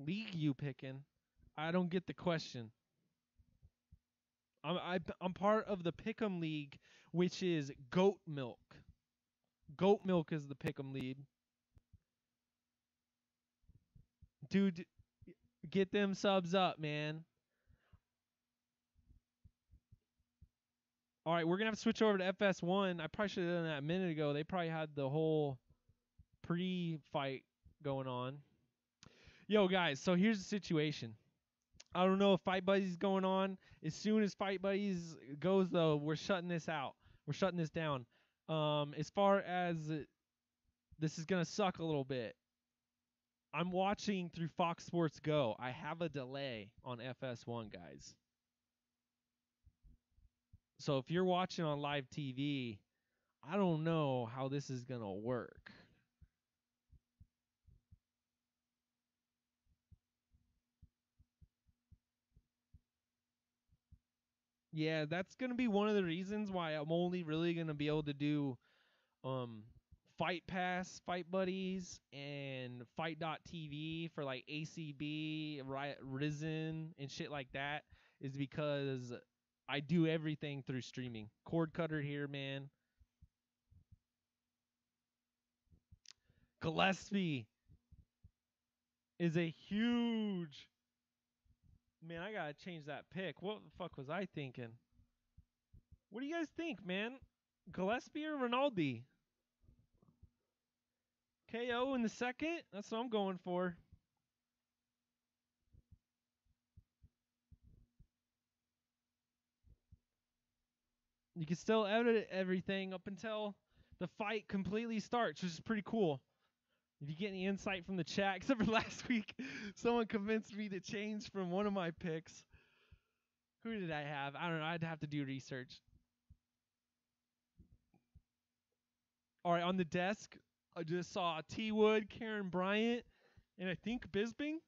League you picking? I don't get the question. I'm part of the Pick'em League, which is Goat Milk. Goat Milk is the Pick'em League. Dude, get them subs up, man. All right, we're going to have to switch over to FS1. I probably should have done that a minute ago. They probably had the whole pre-fight going on. Yo, guys, so here's the situation. I don't know if Fight Buddies going on. As soon as Fight Buddies goes, though, we're shutting this out. We're shutting this down. As far as this is going to suck a little bit. I'm watching through FOXsportsGO. I have a delay on FS1, guys. So if you're watching on live TV, I don't know how this is going to work. Yeah, that's going to be one of the reasons why I'm only really going to be able to do Fight Pass, Fight Buddies, and Fight.tv for like ACB, Risen, and shit like that, is because I do everything through streaming. Cord cutter here, man. Gillespie is a huge... Man, I gotta change that pick. What the fuck was I thinking? What do you guys think, man? Gillespie or Rinaldi? KO in the second? That's what I'm going for. You can still edit everything up until the fight completely starts, which is pretty cool. If you get any insight from the chat, except for last week, someone convinced me to change from one of my picks. Who did I have? I don't know. I'd have to do research. All right, on the desk, I just saw T. Wood, Karen Bryant, and I think Bisping.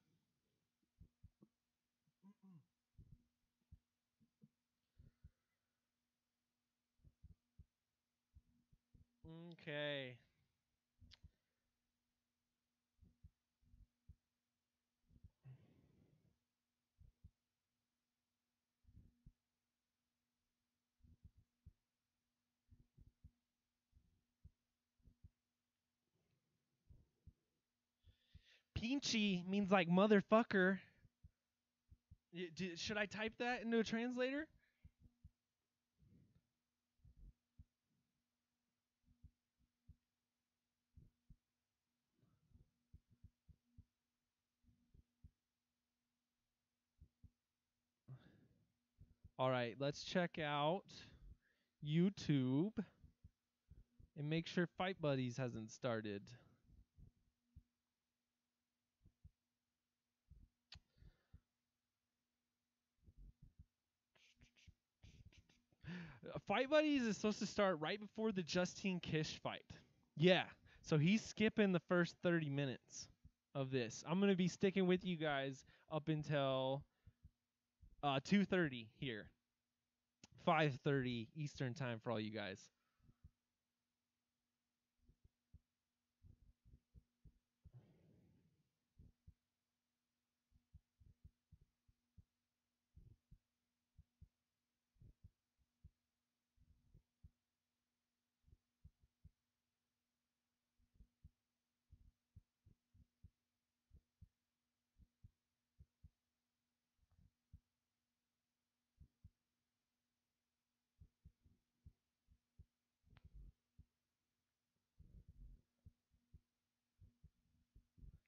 Okay. Pinchy means like motherfucker. Should I type that into a translator? All right, let's check out YouTube and make sure Fight Buddies hasn't started. Fight Buddies is supposed to start right before the Justine Kish fight. Yeah, so he's skipping the first 30 minutes. of this. I'm going to be sticking with you guys up until 2:30 here. 5:30 Eastern time for all you guys.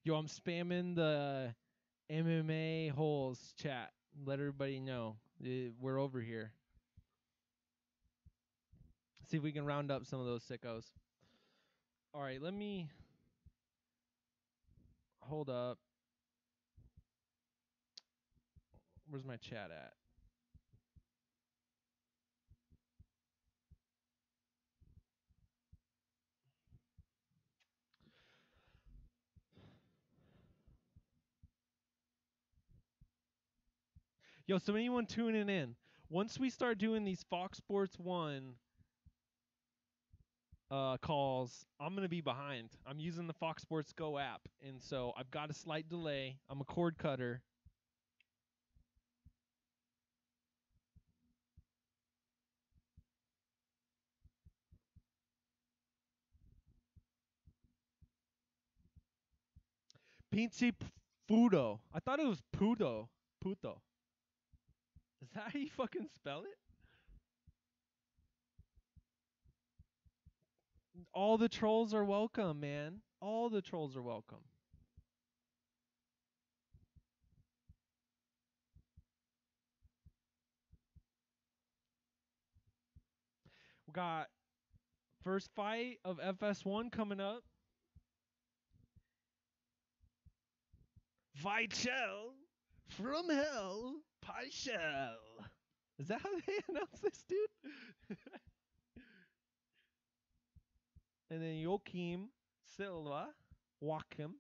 Yo, I'm spamming the MMA holes chat. Let everybody know we're over here. See if we can round up some of those sickos. All right, let me hold up. Where's my chat at? Yo, so anyone tuning in, once we start doing these Fox Sports 1 calls, I'm going to be behind. I'm using the FOXsportsGO app, and so I've got a slight delay. I'm a cord cutter. Pinche Fudo. I thought it was Puto. Puto. Is that how you fucking spell it? All the trolls are welcome, man. All the trolls are welcome. We got first fight of FS1 coming up. Pichel from hell. Pichel. Is that how they announce this, dude? And then Joaquim, Silva, Joaquim.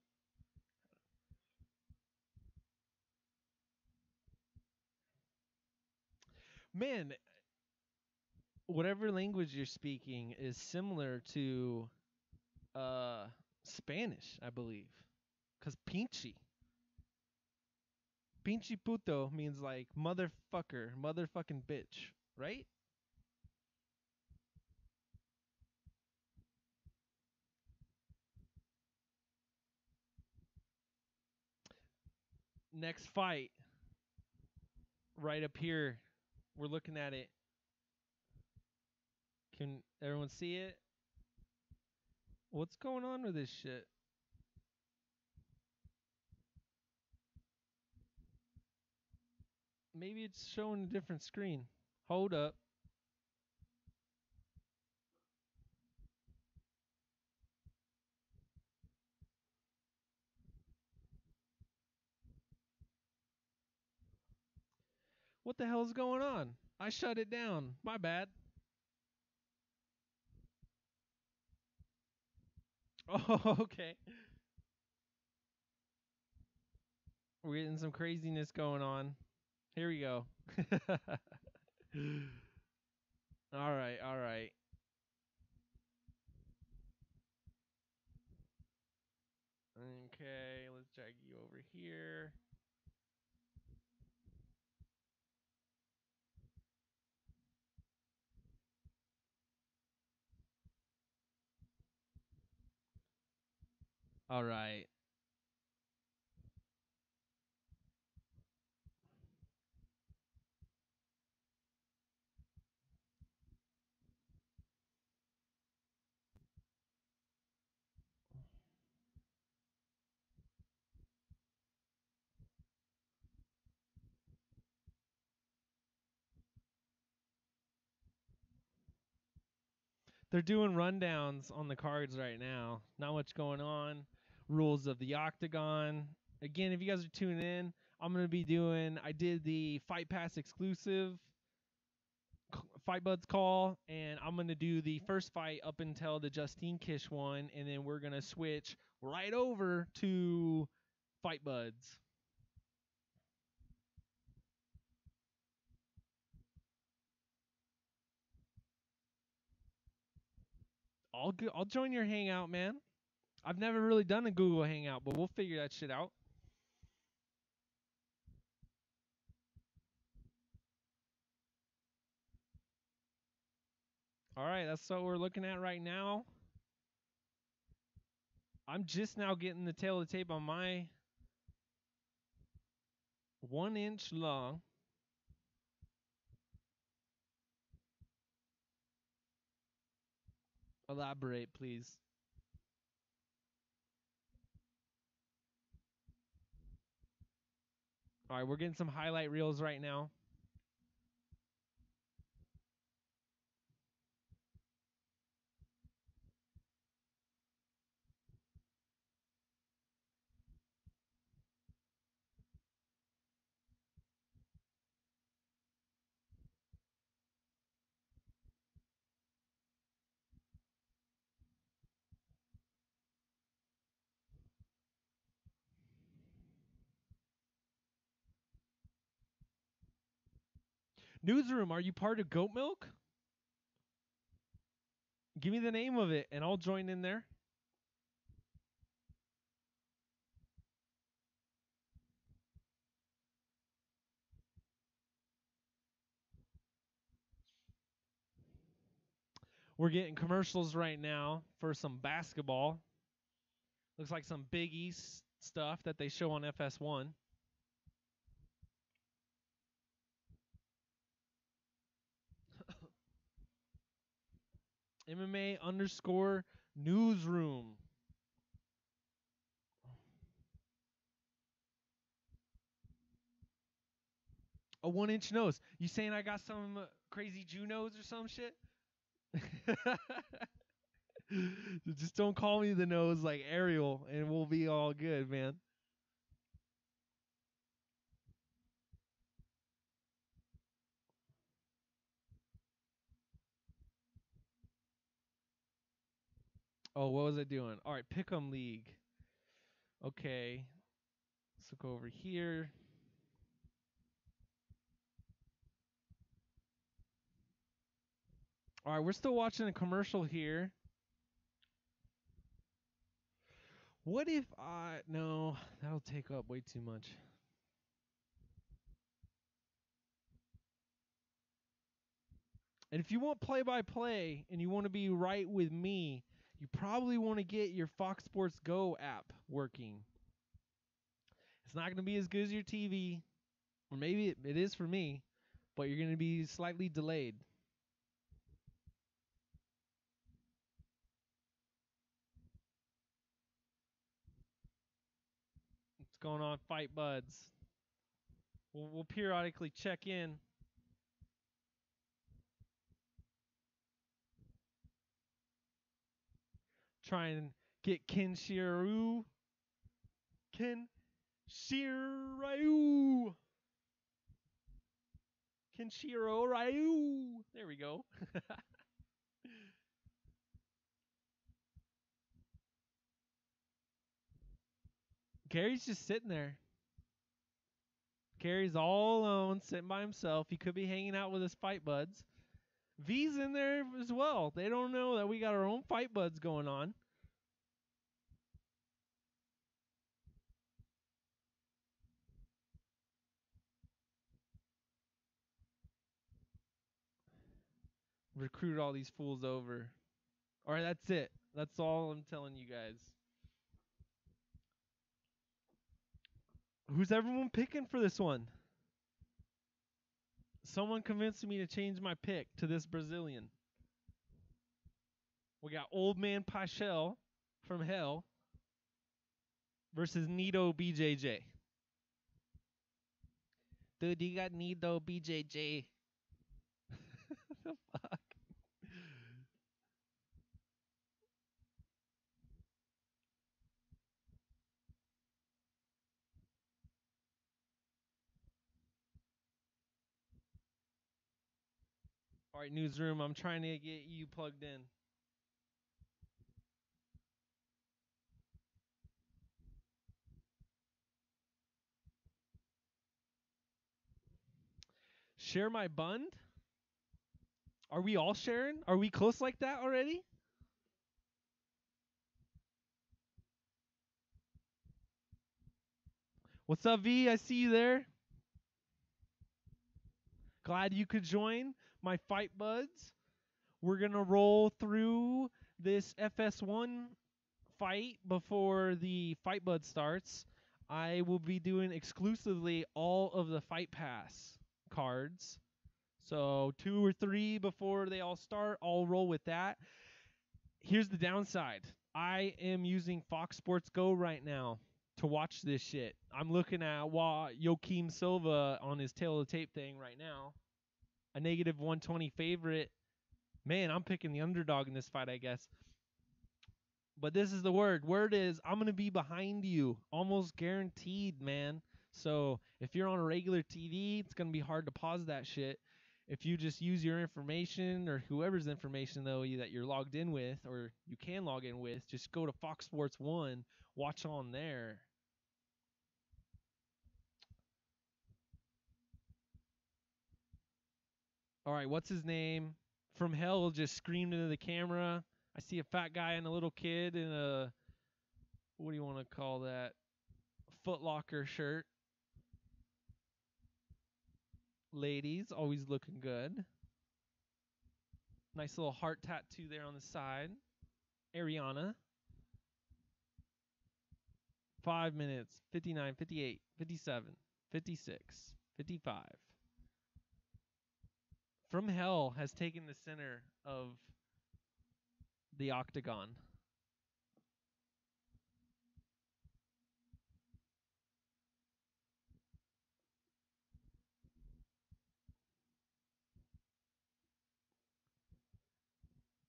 Man, whatever language you're speaking is similar to Spanish, I believe. Because pinche puto means like motherfucker, motherfucking bitch, right? Next fight, right up here. We're looking at it. Can everyone see it? What's going on with this shit? Maybe it's showing a different screen. Hold up. What the hell is going on? I shut it down. My bad. Oh, okay. We're getting some craziness going on. Here we go. All right, all right. Okay, let's drag you over here. All right. They're doing rundowns on the cards right now. Not much going on. Rules of the octagon. Again, if you guys are tuning in, I'm going to be doing, I did the Fight Pass exclusive Fight Buds call, and I'm going to do the first fight up until the Justine Kish one, and then we're going to switch right over to Fight Buds. I'll join your hangout, man. I've never really done a Google Hangout, but we'll figure that shit out. All right, that's what we're looking at right now. I'm just now getting the tail of the tape on my 1 inch long. Elaborate, please. All right, we're getting some highlight reels right now. Newsroom, are you part of Goat Milk? Give me the name of it, and I'll join in there. We're getting commercials right now for some basketball. Looks like some Big East stuff that they show on FS1. MMA_newsroom. A 1 inch nose. You saying I got some crazy Jew nose or some shit? Just don't call me the nose like Ariel and we'll be all good, man. Oh, what was I doing? All right, Pick'em League. Okay. Let's look over here. All right, we're still watching a commercial here. What if no, that'll take up way too much. And if you want play-by-play and you want to be right with me, you probably want to get your FOXsportsGO app working. It's not going to be as good as your TV, or maybe it is for me, but you're going to be slightly delayed. What's going on, Fight Buds? We'll periodically check in. Try and get Kenshiro Ryu. There we go. Gary's just sitting there. Gary's all alone, sitting by himself. He could be hanging out with his Fight Buds. V's in there as well. They don't know that we got our own Fight Buds going on. Recruit all these fools over. All right, that's it. That's all I'm telling you guys. Who's everyone picking for this one? Someone convinced me to change my pick to this Brazilian. We got Old Man Pichel from Hell versus Nito BJJ. Dude, you got Nito BJJ. The fuck? All right, newsroom, I'm trying to get you plugged in. Share my bund? Are we all sharing? Are we close like that already? What's up, V? I see you there. Glad you could join my fight buds. We're going to roll through this FS1 fight before the fight bud starts. I will be doing exclusively all of the Fight Pass cards. So 2 or 3 before they all start, I'll roll with that. Here's the downside. I am using FOXsportsGO right now to watch this shit. I'm looking at Joaquim Silva on his tail of the tape thing right now. A negative 120 favorite. Man, I'm picking the underdog in this fight, I guess. But this is the word. Word is I'm going to be behind you. Almost guaranteed, man. So if you're on a regular TV, it's going to be hard to pause that shit. If you just use your information or whoever's information, though, that you're logged in with or you can log in with, just go to Fox Sports 1, watch on there. All right, what's his name? From hell just screamed into the camera. I see a fat guy and a little kid in a, what do you want to call that? Foot Locker shirt. Ladies, always looking good. Nice little heart tattoo there on the side. Ariana. 5 minutes, 59, 58, 57, 56, 55. From hell has taken the center of the octagon.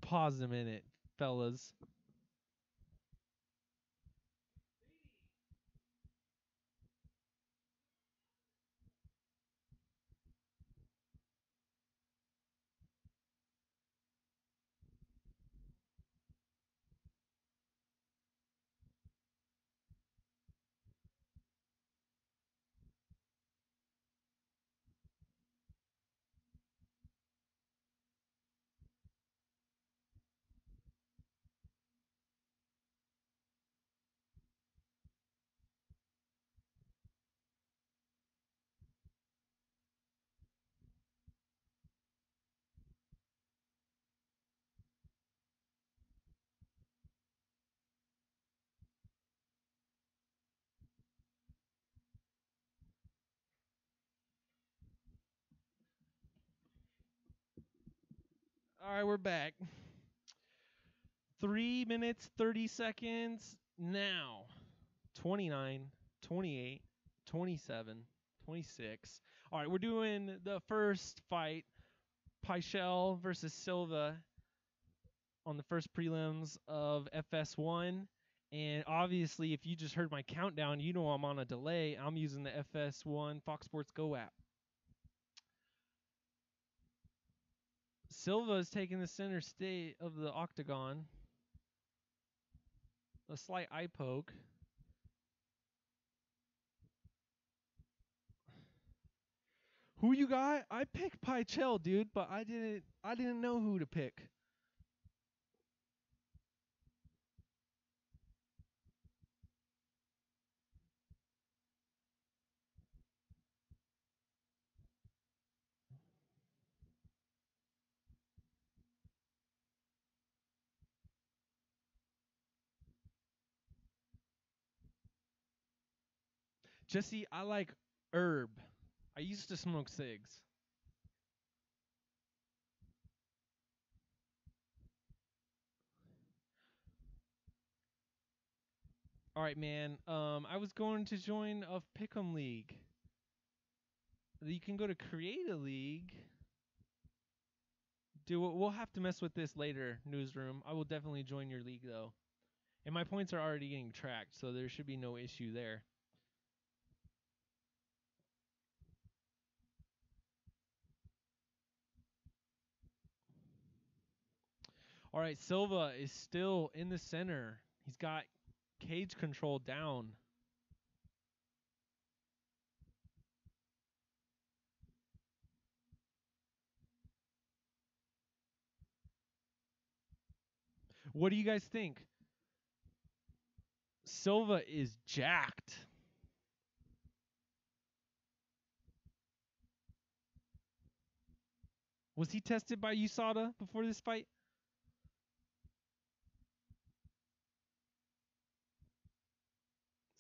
Pause a minute, fellas. All right, we're back. 3 minutes, 30 seconds now. 29, 28, 27, 26. All right, we're doing the first fight, Pichel versus Silva on the first prelims of FS1. And obviously, if you just heard my countdown, you know I'm on a delay. I'm using the FS1 Fox Sports Go app. Silva is taking the center state of the octagon. A slight eye poke. Who you got? I picked Pichel, dude, but I didn't know who to pick. Jesse, I like herb. I used to smoke cigs. All right, man. I was going to join a pick'em league. You can go to create a league. We'll have to mess with this later, newsroom. I will definitely join your league though, and my points are already getting tracked, so there should be no issue there. All right, Silva is still in the center. He's got cage control down. What do you guys think? Silva is jacked. Was he tested by USADA before this fight?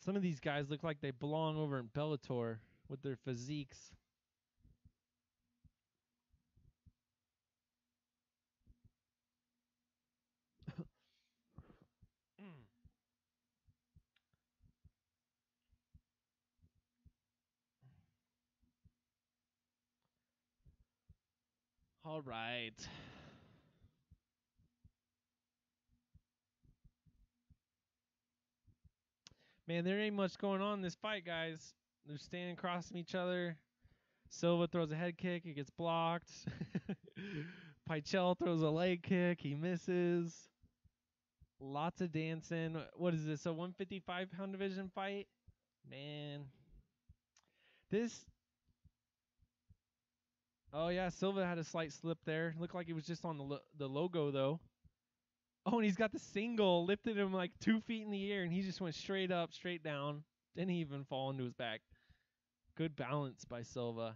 Some of these guys look like they belong over in Bellator with their physiques. All right. Man, there ain't much going on in this fight, guys. They're standing across from each other. Silva throws a head kick. It gets blocked. Pichel throws a leg kick. He misses. Lots of dancing. What is this, a 155-pound division fight? Man. This... Oh, yeah, Silva had a slight slip there. Looked like it was just on the logo, though. Oh, and he's got the single. Lifted him like 2 feet in the air, and he just went straight up, straight down. Didn't even fall into his back. Good balance by Silva.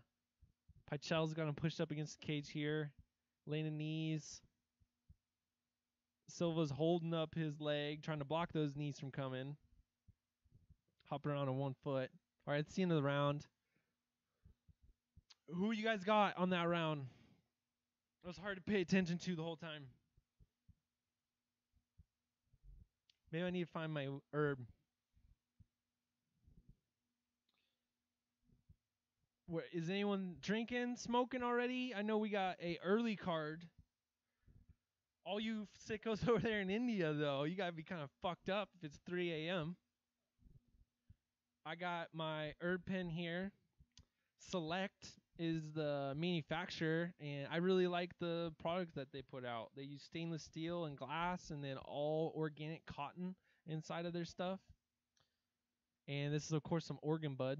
Pichel's got him pushed up against the cage here. Laying the knees. Silva's holding up his leg, trying to block those knees from coming. Hopping around on 1 foot. All right, it's the end of the round. Who you guys got on that round? It was hard to pay attention to the whole time. Maybe I need to find my herb. Is anyone drinking, smoking already? I know we got a early card. All you sickos over there in India, though, you got to be kind of fucked up if it's 3 a.m. I got my herb pen here. Select is the manufacturer, and I really like the products that they put out. They use stainless steel and glass, and then all organic cotton inside of their stuff. And this is, of course, some Oregon bud.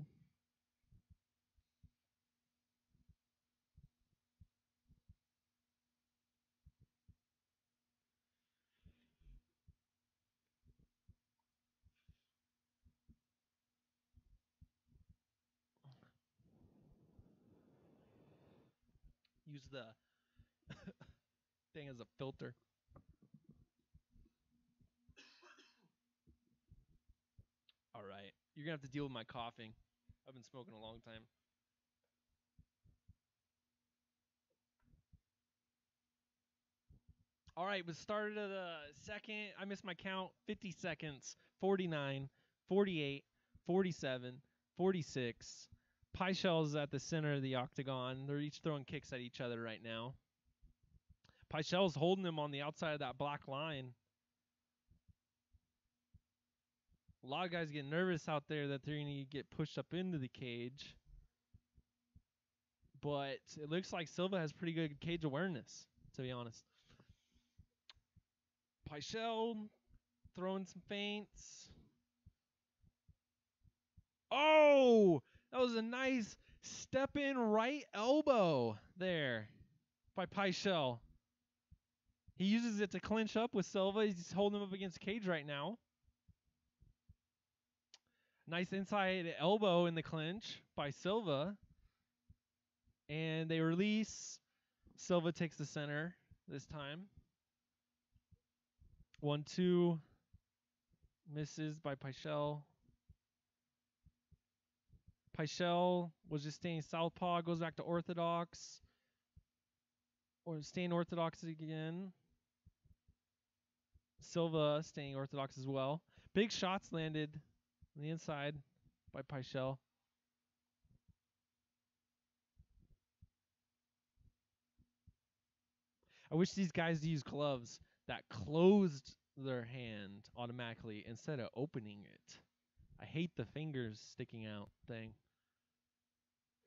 Use the thing as a filter. All right. You're going to have to deal with my coughing. I've been smoking a long time. All right, we started at the second. I missed my count. 50 seconds. 49, 48, 47, 46. Pichel's at the center of the octagon. They're each throwing kicks at each other right now. Pichel's holding him on the outside of that black line. A lot of guys get nervous out there that they're going to get pushed up into the cage. But it looks like Silva has pretty good cage awareness, to be honest. Pichel throwing some feints. Oh! That was a nice step-in right elbow there by Pichel. He uses it to clinch up with Silva. He's holding him up against the cage right now. Nice inside elbow in the clinch by Silva. And they release. Silva takes the center this time. 1-2. Misses by Pichel. Pichel was just staying southpaw. Goes back to orthodox. Or staying orthodox again. Silva staying orthodox as well. Big shots landed on the inside by Pichel. I wish these guys use gloves that closed their hand automatically instead of opening it. I hate the fingers sticking out thing.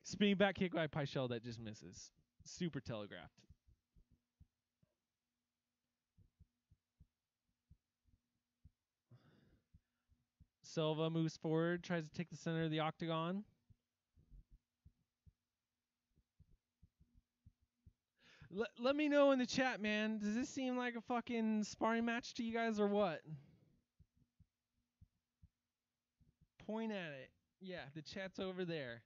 Spinning back kick by Pichel that just misses. Super telegraphed. Silva moves forward, tries to take the center of the octagon. Let me know in the chat, man. Does this seem like a fucking sparring match to you guys or what? Point at it. Yeah, the chat's over there.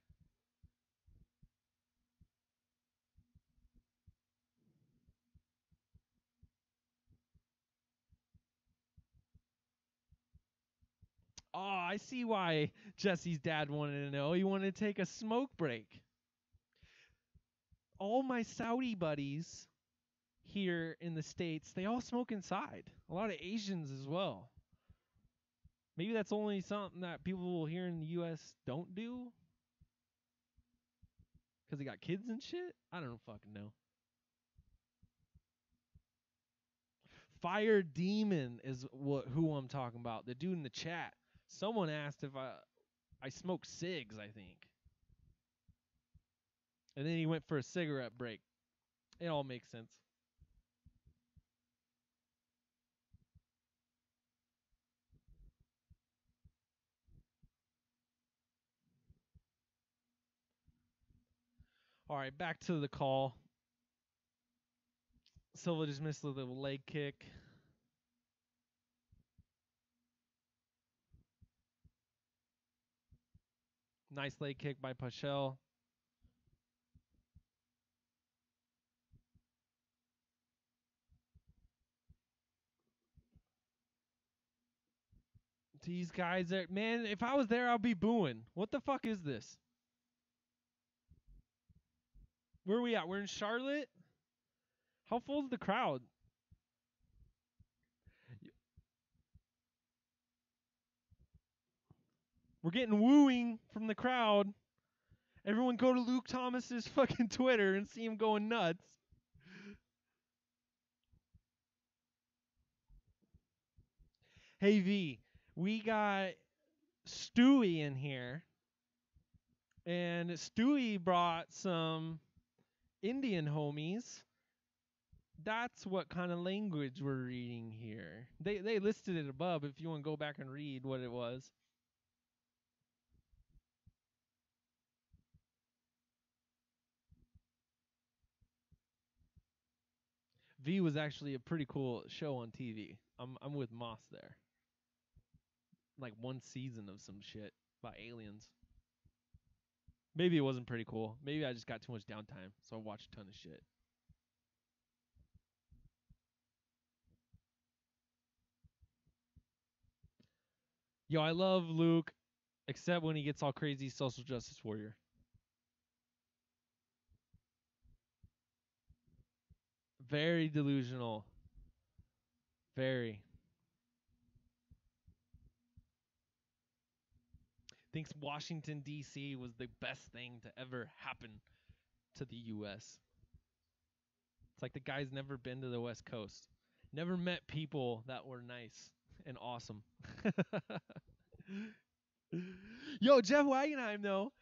Oh, I see why Jesse's dad wanted to know. He wanted to take a smoke break. All my Saudi buddies here in the States, they all smoke inside. A lot of Asians as well. Maybe that's only something that people here in the U.S. don't do. Because they got kids and shit? I don't fucking know. Fire Demon is who I'm talking about. The dude in the chat. Someone asked if I smoke cigs, I think. And then he went for a cigarette break. It all makes sense. All right, back to the call. Silva just missed the leg kick. Nice leg kick by Pichel. These guys are, man, if I was there, I'd be booing. What the fuck is this? Where are we at? We're in Charlotte? How full is the crowd? We're getting wooing from the crowd. Everyone go to Luke Thomas's fucking Twitter and see him going nuts. Hey V, we got Stewie in here. And Stewie brought some Indian homies. That's what kind of language we're reading here. They listed it above if you want to go back and read what it was. V was actually a pretty cool show on TV. I'm with Moss there. Like one season of some shit about aliens. Maybe it wasn't pretty cool. Maybe I just got too much downtime, so I watched a ton of shit. Yo, I love Luke, except when he gets all crazy social justice warrior. Very delusional. Very. Thinks Washington, D.C. was the best thing to ever happen to the U.S. It's like the guy's never been to the West Coast. Never met people that were nice and awesome. Yo, Jeff Wagenheim, though,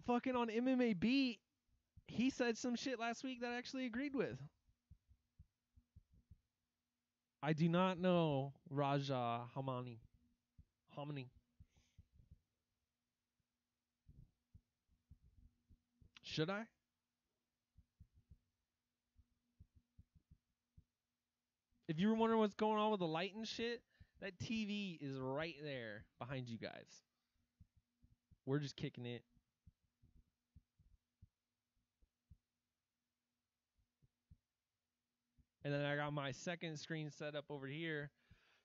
fucking on MMA Beat, he said some shit last week that I actually agreed with. I do not know Raja Hamani. Should I? If you were wondering what's going on with the light and shit, that TV is right there behind you guys. We're just kicking it. And then I got my second screen set up over here.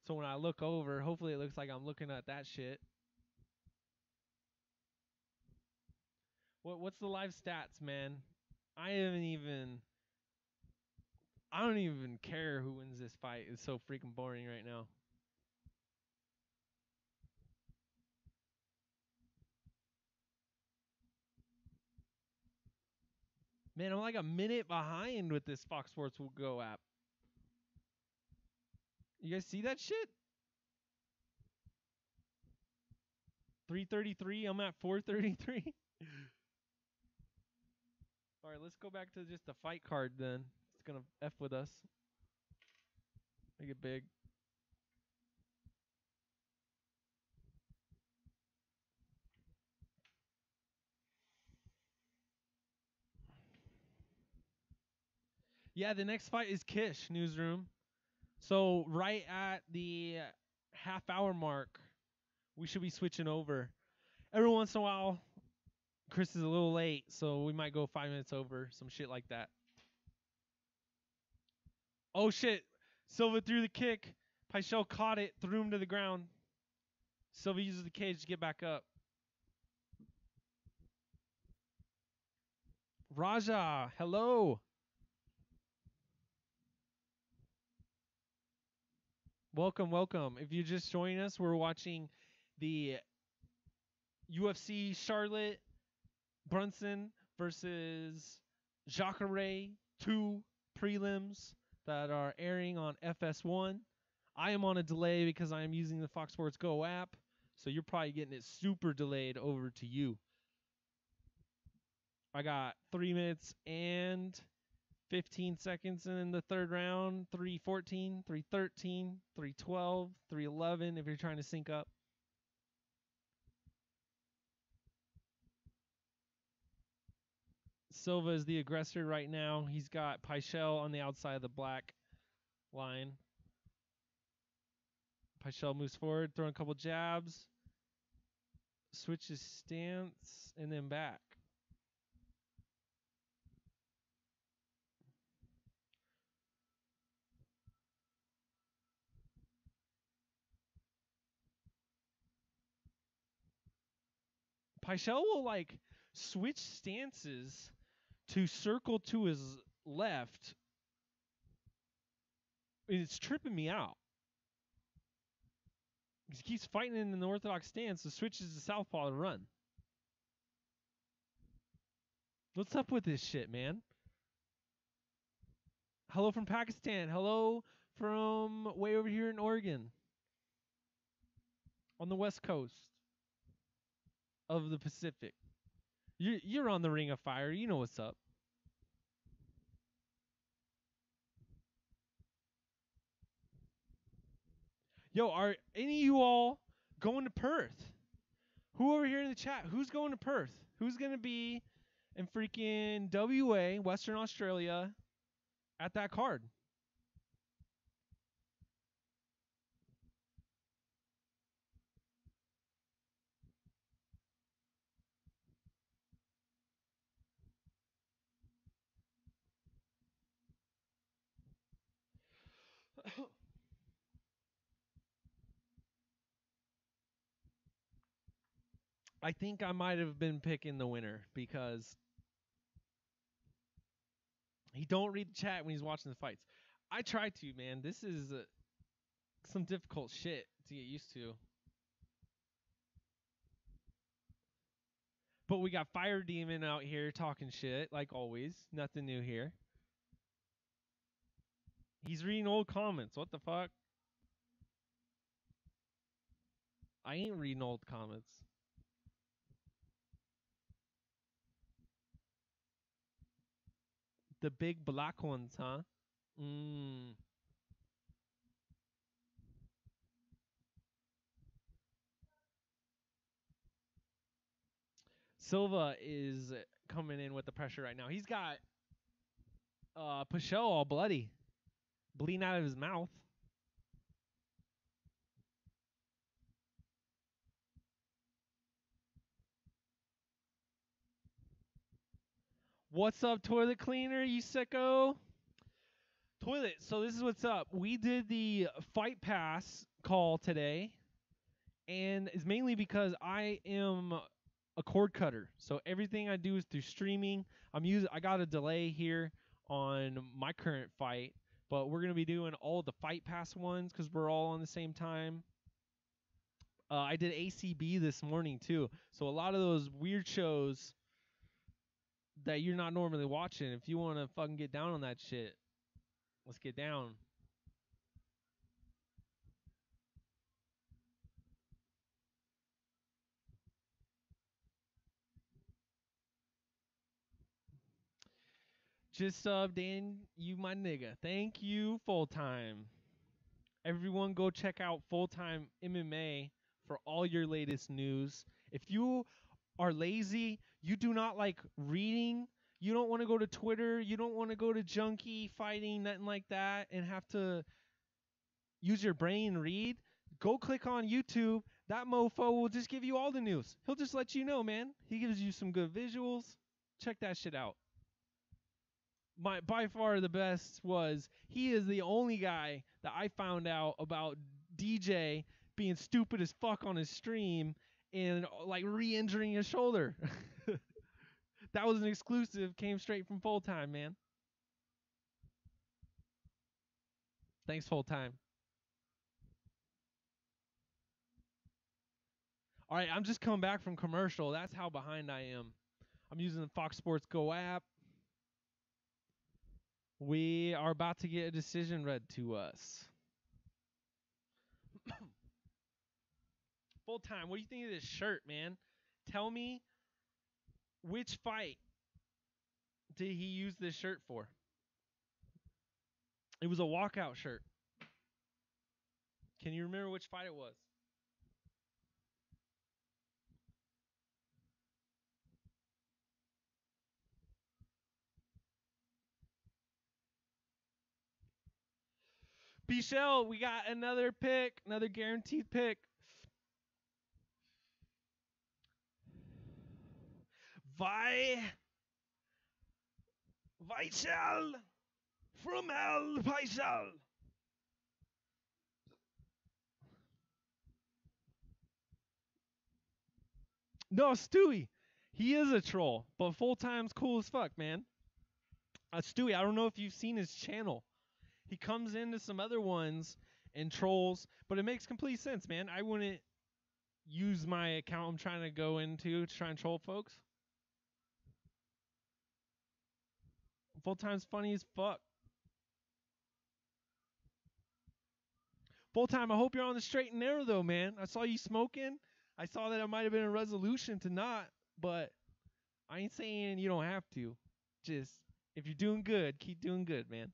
So when I look over, hopefully it looks like I'm looking at that shit. What's the live stats, man? I don't even care who wins this fight. It's so freaking boring right now. Man, I'm like a minute behind with this FOXsportsGO app. You guys see that shit? 333, I'm at 433. All right, let's go back to just the fight card then. It's going to F with us. Make it big. Yeah, the next fight is Kish, newsroom. So right at the half-hour mark, we should be switching over. Every once in a while, Chris is a little late, so we might go 5 minutes over, some shit like that. Oh, shit. Silva threw the kick. Pichel caught it, threw him to the ground. Silva uses the cage to get back up. Raja, hello. Welcome, welcome. If you're just joining us, we're watching the UFC Charlotte Brunson versus Jacare 2 prelims that are airing on FS1. I am on a delay because I am using the FOXsportsGO app, so you're probably getting it super delayed over to you. I got 3 minutes and 15 seconds in the third round. 3:14, 3:13, 3:12, 3:11 if you're trying to sync up. Silva is the aggressor right now. He's got Pichel on the outside of the black line. Pichel moves forward, throwing a couple jabs. Switches stance, and then back. Pichel will like switch stances to circle to his left. It's tripping me out. He keeps fighting in an orthodox stance, so switches to southpaw to run. What's up with this shit, man? Hello from Pakistan. Hello from way over here in Oregon. On the west coast of the Pacific. You're on the Ring of Fire. You know what's up. Yo, are any of you all going to Perth? Who over here in the chat? Who's going to Perth? Who's going to be in freaking WA, Western Australia, at that card? I think I might have been picking the winner because he don't read the chat when he's watching the fights. I try to, man. This is some difficult shit to get used to. But we got Fire Demon out here talking shit, like always. Nothing new here. He's reading old comments. What the fuck? I ain't reading old comments. The big black ones, huh? Silva is coming in with the pressure right now. He's got Pichel all bloody. Bleeding out of his mouth. What's up, toilet cleaner, you sicko? Toilet, so this is what's up. We did the Fight Pass call today, and it's mainly because I am a cord cutter. So everything I do is through streaming. I got a delay here on my current fight, but we're gonna be doing all the Fight Pass ones because we're all on the same time. I did ACB this morning too, so a lot of those weird shows that you're not normally watching. If you want to fucking get down on that shit, let's get down. Just Dan, you my nigga. Thank you, Full Time. Everyone go check out Full Time MMA for all your latest news. If you are lazy, you do not like reading, You don't want to go to Twitter. You don't want to go to Junkie Fighting, nothing like that, and have to use your brain and read. Go click on YouTube. That mofo will just give you all the news. He'll just let you know, man. He gives you some good visuals. Check that shit out. By far the best was he is the only guy that I found out about DJ being stupid as fuck on his stream and like re-injuring his shoulder. That was an exclusive, came straight from Full Time, man. Thanks, Full Time. All right, I'm just coming back from commercial. That's how behind I am. I'm using the FOXsportsGO app. We are about to get a decision read to us. Full Time, what do you think of this shirt, man? Tell me, which fight did he use this shirt for? It was a walkout shirt. Can you remember which fight it was? Pichel, we got another pick, another guaranteed pick. Pichel from El Pichel. No, Stewie. He is a troll, but Full Time's cool as fuck, man. Stewie, I don't know if you've seen his channel. He comes into some other ones and trolls, but it makes complete sense, man. I wouldn't use my account I'm trying to go into to try and troll folks. Full Time's funny as fuck. Full Time, I hope you're on the straight and narrow, though, man. I saw you smoking. I saw that it might have been a resolution to not, but I ain't saying you don't have to. Just, if you're doing good, keep doing good, man.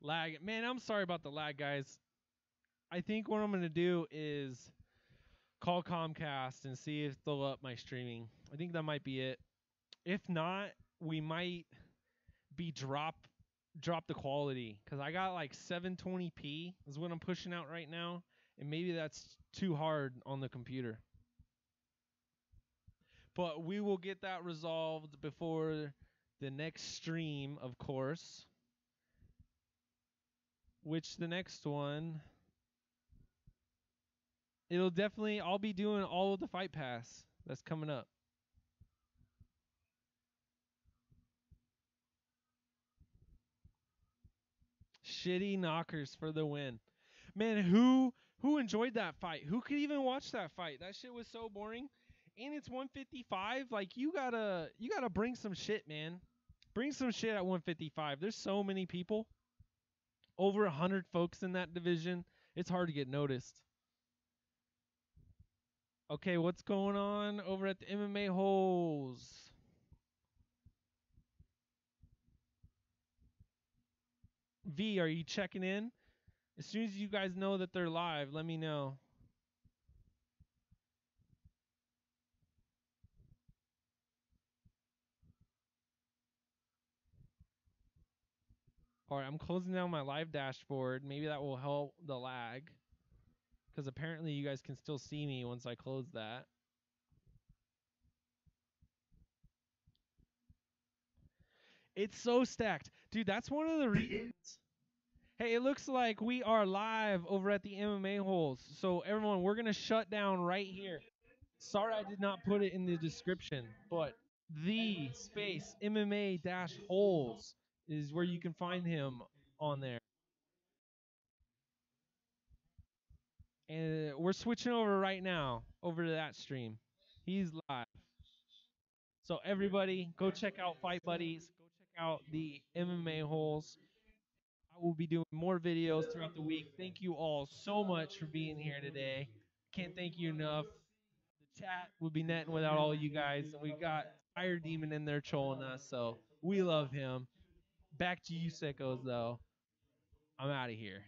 Lag. Man, I'm sorry about the lag, guys. I think what I'm going to do is call Comcast and see if they'll up my streaming. I think that might be it. If not, we might be drop the quality, because I got like 720p is what I'm pushing out right now, and maybe that's too hard on the computer. But we will get that resolved before the next stream, of course. Which the next one, it'll definitely, I'll be doing all of the Fight Pass that's coming up. Shitty knockers for the win. Man, who enjoyed that fight? Who could even watch that fight? That shit was so boring. And it's 155. Like, you gotta bring some shit, man. Bring some shit at 155. There's so many people. Over 100 folks in that division. It's hard to get noticed. Okay, what's going on over at the MMA holes? V, are you checking in? As soon as you guys know that they're live, let me know. All right, I'm closing down my live dashboard. Maybe that will help the lag, because apparently you guys can still see me once I close that. It's so stacked. Dude, that's one of the reasons. Hey, it looks like we are live over at the MMA holes. So everyone, we're going to shut down right here. Sorry I did not put it in the description, but the space MMA-holes is where you can find him on there. And we're switching over right now, over to that stream. He's live. So everybody, go check out Fight Buddies. Go check out the MMA holes. I will be doing more videos throughout the week. Thank you all so much for being here today. Can't thank you enough. The chat would be netting without all you guys. And we got Fire Demon in there trolling us, so we love him. Back to you, sickos, though. I'm out of here.